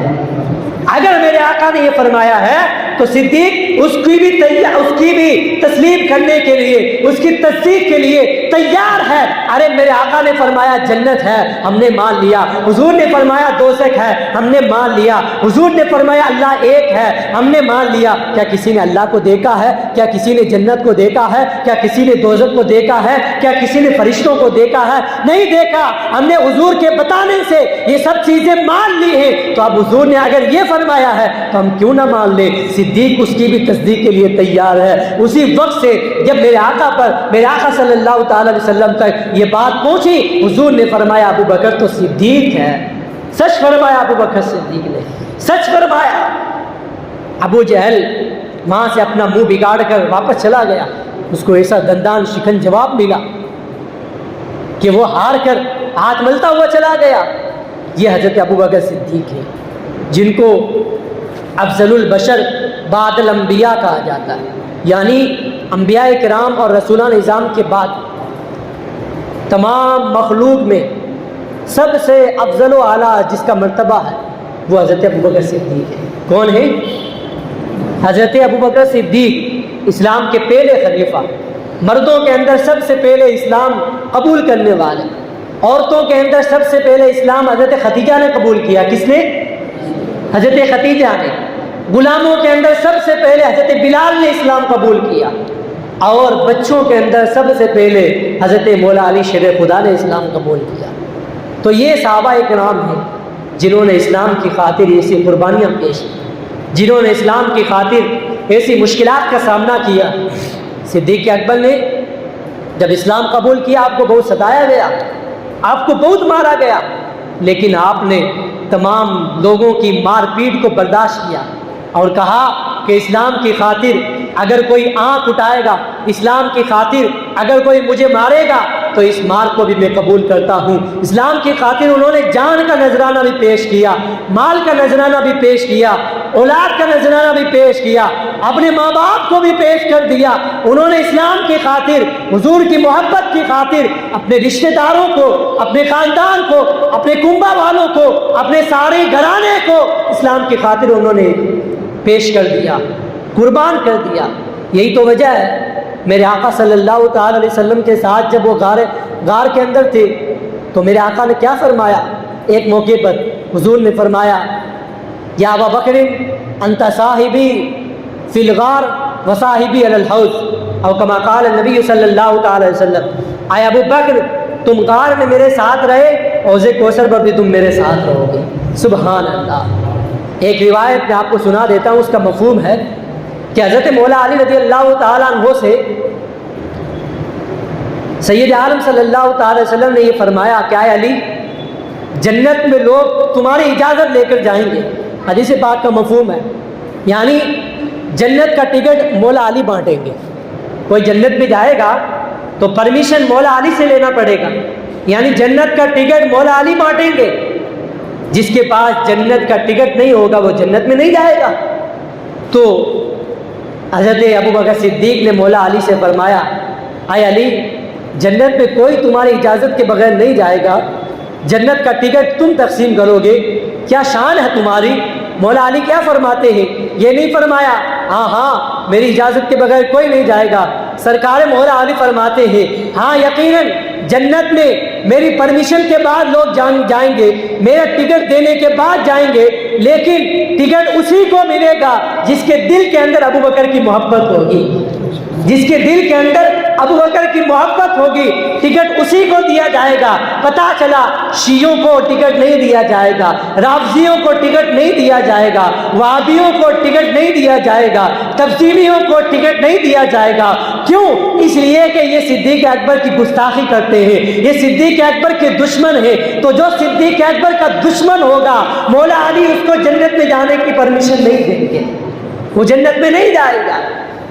اگر میرے آقا نے یہ فرمایا ہے تو صدیق اس کی بھی تسلیم کرنے کے لیے، اس کی تصدیق کے لیے تیار ہے۔ ارے میرے آقا نے فرمایا جنت ہے، ہم نے مان لیا۔ حضور نے فرمایا دوزخ ہے، ہم نے مان لیا۔ حضور نے فرمایا اللہ ایک ہے، ہم نے مان لیا۔ کیا کسی نے اللہ کو دیکھا ہے؟ کیا کسی نے جنت کو دیکھا ہے؟ کیا کسی نے دوزخ کو دیکھا ہے؟ کیا کسی نے فرشتوں کو دیکھا ہے؟ نہیں دیکھا۔ ہم نے حضور کے بتانے سے یہ سب چیزیں مان لی ہیں، تو اب حضور نے اگر یہ فرمایا ہے تو ہم کیوں نہ مان لیں؟ صدیق اس کی بھی تصدیق کے لیے تیار ہے۔ اسی وقت سے جب میرے آقا صلی اللہ تعالی علیہ وسلم تک یہ بات پہنچی، حضور نے فرمایا ابو بکر تو صدیق ہے۔ سچ فرمایا ابو بکر صدیق نے، سچ فرمایا۔ ابو جہل وہاں سے اپنا منہ بگاڑ کر واپس چلا گیا۔ اس کو ایسا دندان شکن جواب ملا کہ وہ ہار کر ہاتھ ملتا ہوا چلا گیا۔ یہ حضرت ابو بکر صدیق ہے جن کو افضل البشر بعد الانبیاء کہا جاتا ہے، یعنی انبیاء کرام اور رسولان نظام کے بعد تمام مخلوق میں سب سے افضل و اعلیٰ جس کا مرتبہ ہے وہ حضرت ابوبکر صدیق ہے۔ کون ہے؟ حضرت ابوبکر صدیق اسلام کے پہلے خلیفہ، مردوں کے اندر سب سے پہلے اسلام قبول کرنے والے، عورتوں کے اندر سب سے پہلے اسلام حضرت خدیجہ نے قبول کیا۔ کس نے؟ حضرت خدیجہ نے۔ غلاموں کے اندر سب سے پہلے حضرت بلال نے اسلام قبول کیا، اور بچوں کے اندر سب سے پہلے حضرت مولا علی شیر خدا نے اسلام قبول کیا۔ تو یہ صحابہ کرام ہیں جنہوں نے اسلام کی خاطر ایسی قربانیاں پیش کی، جنہوں نے اسلام کی خاطر ایسی مشکلات کا سامنا کیا۔ صدیق اکبر نے جب اسلام قبول کیا آپ کو بہت ستایا گیا، آپ کو بہت مارا گیا، لیکن آپ نے تمام لوگوں کی مار پیٹ کو برداشت کیا اور کہا کہ اسلام کی خاطر اگر کوئی آنکھ اٹھائے گا، اسلام کی خاطر اگر کوئی مجھے مارے گا تو اس مار کو بھی میں قبول کرتا ہوں۔ اسلام کی خاطر انہوں نے جان کا نذرانہ بھی پیش کیا، مال کا نذرانہ بھی پیش کیا، اولاد کا نذرانہ بھی پیش کیا، اپنے ماں باپ کو بھی پیش کر دیا۔ انہوں نے اسلام کی خاطر، حضور کی محبت کی خاطر اپنے رشتہ داروں کو، اپنے خاندان کو، اپنے کنبہ والوں کو، اپنے سارے گھرانے کو اسلام کی خاطر انہوں نے پیش کر دیا، قربان کر دیا۔ یہی تو وجہ ہے میرے آقا صلی اللہ تعالی علیہ وسلم کے ساتھ جب وہ غار کے اندر تھے تو میرے آقا نے کیا فرمایا؟ ایک موقع پر حضور نے فرمایا یا ابا بکر انت صاحبی فی الغار و صاحبی علی الحوض، او کما قال النبی صلی اللہ تعالی علیہ وسلم، اے ابو بکر تم غار میں میرے ساتھ رہے، حوض کوثر پر بھی تم میرے ساتھ رہو گے۔ سبحان اللہ۔ ایک روایت میں آپ کو سنا دیتا ہوں، اس کا مفہوم ہے کہ حضرت مولا علی رضی اللہ تعالیٰ عنہ سے سید عالم صلی اللہ تعالی وسلم نے یہ فرمایا کہ اے علی جنت میں لوگ تمہاری اجازت لے کر جائیں گے۔ حدیث پاک کا مفہوم ہے، یعنی جنت کا ٹکٹ مولا علی بانٹیں گے۔ کوئی جنت میں جائے گا تو پرمیشن مولا علی سے لینا پڑے گا، یعنی جنت کا ٹکٹ مولا علی بانٹیں گے۔ جس کے پاس جنت کا ٹکٹ نہیں ہوگا وہ جنت میں نہیں جائے گا۔ تو حضرت ابوبکر صدیق نے مولا علی سے فرمایا اے علی جنت میں کوئی تمہاری اجازت کے بغیر نہیں جائے گا، جنت کا ٹکٹ تم تقسیم کرو گے، کیا شان ہے تمہاری؟ مولا علی کیا فرماتے ہیں؟ یہ نہیں فرمایا ہاں میری اجازت کے بغیر کوئی نہیں جائے گا۔ سرکار مولا علی فرماتے ہیں ہاں یقیناً جنت میں میری پرمیشن کے بعد لوگ جائیں گے، میرا ٹکٹ دینے کے بعد جائیں گے، لیکن ٹکٹ اسی کو ملے گا جس کے دل کے اندر ابوبکر کی محبت ہوگی، جس کے دل کے اندر ابوبکر کی محبت ہوگی۔ ٹکٹ اسی کو دیا جائے گا. پتا چلا شیعوں کو ٹکٹ نہیں دیا جائے گا, رافضیوں کو ٹکٹ نہیں دیا جائے گا, وہابیوں کو ٹکٹ نہیں دیا جائے گا, تبدیلیوں کو ٹکٹ نہیں دیا جائے گا. کیوں؟ اس لیے کہ یہ صدیق اکبر کی گستاخی کرتے ہیں, یہ صدیق اکبر کے دشمن ہیں. تو جو صدیق اکبر کا دشمن ہوگا مولا علی اس کو جنت میں جانے کی پرمیشن نہیں دیں گے, وہ جنت میں نہیں جائے گا.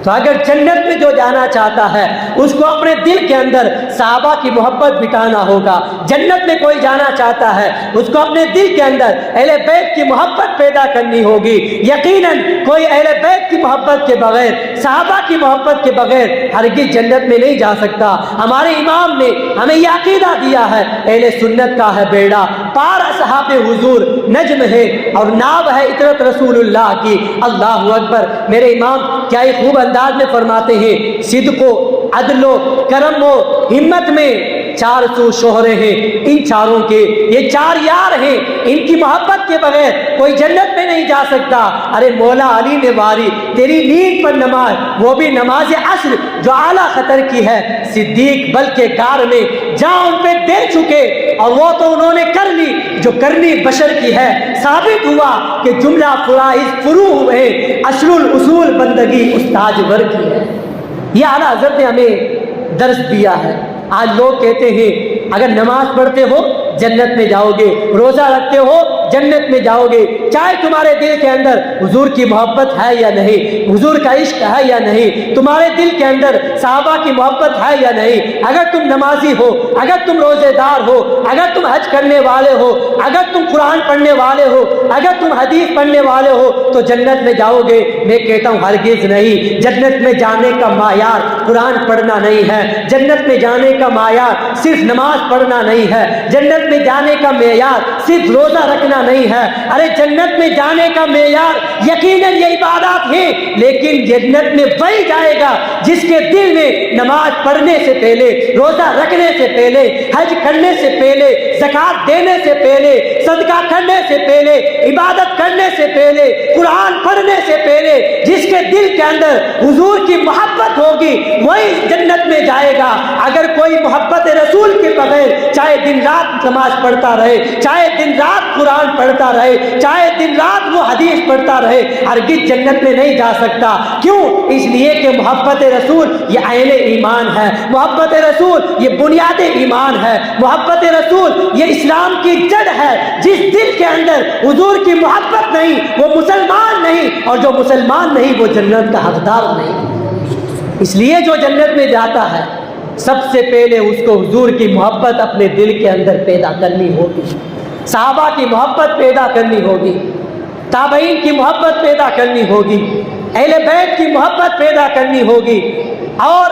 تو اگر جنت میں جو جانا چاہتا ہے اس کو اپنے دل کے اندر صحابہ کی محبت بٹھانا ہوگا. جنت میں کوئی جانا چاہتا ہے اس کو اپنے دل کے اندر اہل بیت کی محبت پیدا کرنی ہوگی. یقیناً کوئی اہل بیت کی محبت کے بغیر, صحابہ کی محبت کے بغیر ہرگز جنت میں نہیں جا سکتا. ہمارے امام نے ہمیں یہ عقیدہ دیا ہے, اہل سنت کا ہے بیڑا پار اصحاب حضور, نجم ہے اور ناو ہے اطرت رسول اللہ کی. اللہ اکبر. میرے امام کیا ہی خوب انداز میں فرماتے ہیں, صدق و عدل و کرم و ہمت میں 400 شوہرے ہیں, ان چاروں کے یہ 4 یار ہیں, ان کی محبت کے بغیر کوئی جنت میں نہیں جا سکتا. ارے مولا علی نے واری تیری نیند پر نماز, وہ بھی نماز عصر جو اعلیٰ خطر کی ہے. صدیق بلکہ کار میں جہاں ان پہ دے چکے اور وہ تو انہوں نے کر لی جو کرنی بشر کی ہے. ثابت ہوا کہ جملہ فرائض فرو ہوئے, اصل الاصول بندگی استاج ور کی ہے. یہ اعلیٰ حضرت نے ہمیں درس دیا ہے. آج لوگ کہتے ہیں اگر نماز پڑھتے ہو جنت میں جاؤ گے, روزہ رکھتے ہو جنت میں جاؤ گے, چاہے تمہارے دل کے اندر حضور کی محبت ہے یا نہیں, حضور کا عشق ہے یا نہیں, تمہارے دل کے اندر صحابہ کی محبت ہے یا نہیں, اگر تم نمازی ہو, اگر تم روزے دار ہو, اگر تم حج کرنے والے ہو, اگر تم قرآن پڑھنے والے ہو, اگر تم حدیث پڑھنے والے ہو تو جنت میں جاؤ گے. میں کہتا ہوں ہرگز نہیں. جنت میں جانے کا معیار قرآن پڑھنا نہیں ہے, جنت میں جانے کا معیار صرف نماز پڑھنا نہیں ہے, جنت میں جانے کا معیار صرف روزہ رکھنا نہیں ہے. ارے جنت میں جانے کا معیار یقیناً یہ عبادات ہے, لیکن جنت میں وہی جائے گا جس کے دل میں نماز پڑھنے سے پہلے, روزہ رکھنے سے پہلے, حج کرنے سے پہلے, زکات دینے سے پہلے, صدقہ کرنے سے پہلے, عبادت کرنے سے پہلے, قرآن پڑھنے سے پہلے جس کے دل کے اندر حضور کی محبت ہوگی وہی جنت میں جائے گا. اگر کوئی محبت رسول کے بغیر چاہے دن رات نماز پڑھتا رہے, چاہے دن رات قرآن پڑھتا رہے, چاہے دن رات وہ حدیث پڑھتا رہے, ہرگز جنت میں نہیں جا سکتا. کیوں؟ اس لیے کہ محبت رسول یہ عین ایمان ہے, محبت رسول یہ بنیاد ایمان ہے, محبت رسول یہ اسلام کی جڑ ہے. جس دل کے اندر حضور کی محبت نہیں وہ مسلمان نہیں, اور جو مسلمان نہیں وہ جنت کا حقدار نہیں. اس لیے جو جنت میں جاتا ہے سب سے پہلے اس کو حضور کی محبت اپنے دل کے اندر پیدا کرنی ہوگی, صحابہ کی محبت پیدا کرنی ہوگی, تابعین کی محبت پیدا کرنی ہوگی, اہل بیت کی محبت پیدا کرنی ہوگی. اور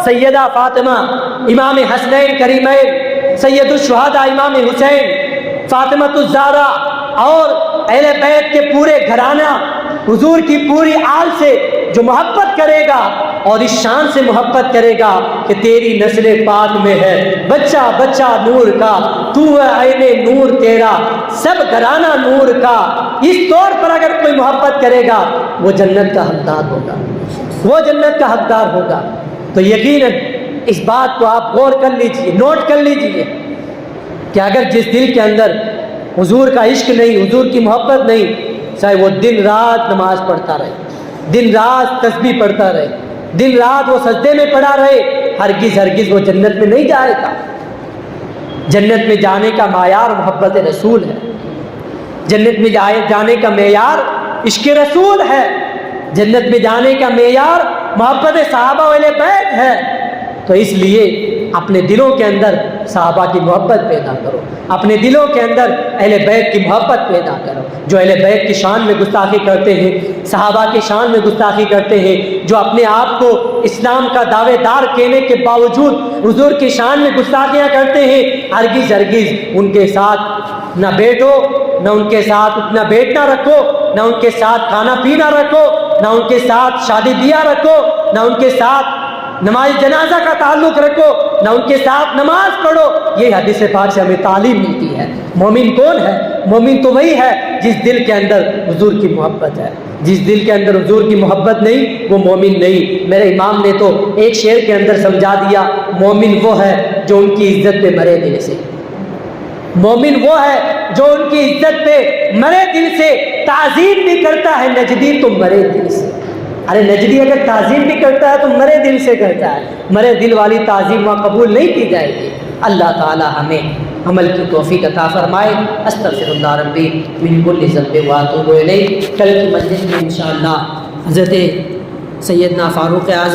سیدہ فاطمہ, امام حسنین کریمین, سید الشہداء امام حسین, فاطمہ الزہرا اور اہل بیت کے پورے گھرانہ حضور کی پوری آل سے جو محبت کرے گا اور اس شان سے محبت کرے گا کہ تیری نسل پاک میں ہے بچہ بچہ نور کا, تو ہے عین نور تیرا, سب گھرانہ نور کا. اس طور پر اگر کوئی محبت کرے گا وہ جنت کا حقدار ہوگا, وہ جنت کا حقدار ہوگا. تو یقیناً اس بات کو آپ غور کر لیجئے, نوٹ کر لیجئے کہ اگر جس دل کے اندر حضور کا عشق نہیں, حضور کی محبت نہیں, چاہے وہ دن رات نماز پڑھتا رہے, دن رات تسبیح پڑھتا رہے, دن رات وہ سجدے میں پڑا رہے, ہرگز ہرگز وہ جنت میں نہیں جائے گا. جنت میں جانے کا معیار محبت رسول ہے, جنت میں جانے کا معیار عشق رسول ہے, جنت میں جانے کا معیار محبت صحابہ و اہل بیت ہے. تو اس لیے اپنے دلوں کے اندر صحابہ کی محبت پیدا کرو, اپنے دلوں کے اندر اہل بیت کی محبت پیدا کرو. جو اہل بیت کی شان میں گستاخی کرتے ہیں, صحابہ کی شان میں گستاخی کرتے ہیں, جو اپنے آپ کو اسلام کا دعوے دار کہنے کے باوجود حضور کی شان میں گستاخیاں کرتے ہیں, ہرگز ہرگز ان کے ساتھ نہ بیٹھو, نہ ان کے ساتھ اپنا بیٹھنا رکھو, نہ ان کے ساتھ کھانا پینا رکھو, نہ ان کے ساتھ شادی بیاہ رکھو, نہ ان کے ساتھ نماز جنازہ کا تعلق رکھو, نہ ان کے ساتھ نماز پڑھو. یہ حدیث پاک سے ہمیں تعلیم ملتی ہے. مومن کون ہے؟ مومن تو وہی ہے جس دل کے اندر حضور کی محبت ہے. جس دل کے اندر حضور کی محبت نہیں وہ مومن نہیں. میرے امام نے تو ایک شعر کے اندر سمجھا دیا, مومن وہ ہے جو ان کی عزت پہ مرے دل سے. مومن وہ ہے جو ان کی عزت پہ مرے دل سے تعظیم بھی کرتا ہے. نجدی تو مرے دل سے. ارے نجدی اگر تعظیم بھی کرتا ہے تو مرے دل سے کرتا ہے. مرے دل والی تعظیم وہاں قبول نہیں کی جائے گی. اللہ تعالی ہمیں عمل کی توفیق عطا فرمائے. استغفر اللہ ربی من کل ذنب واتوب الیہ. کل کی مجلس میں انشاءاللہ حضرت سیدنا فاروق اعظم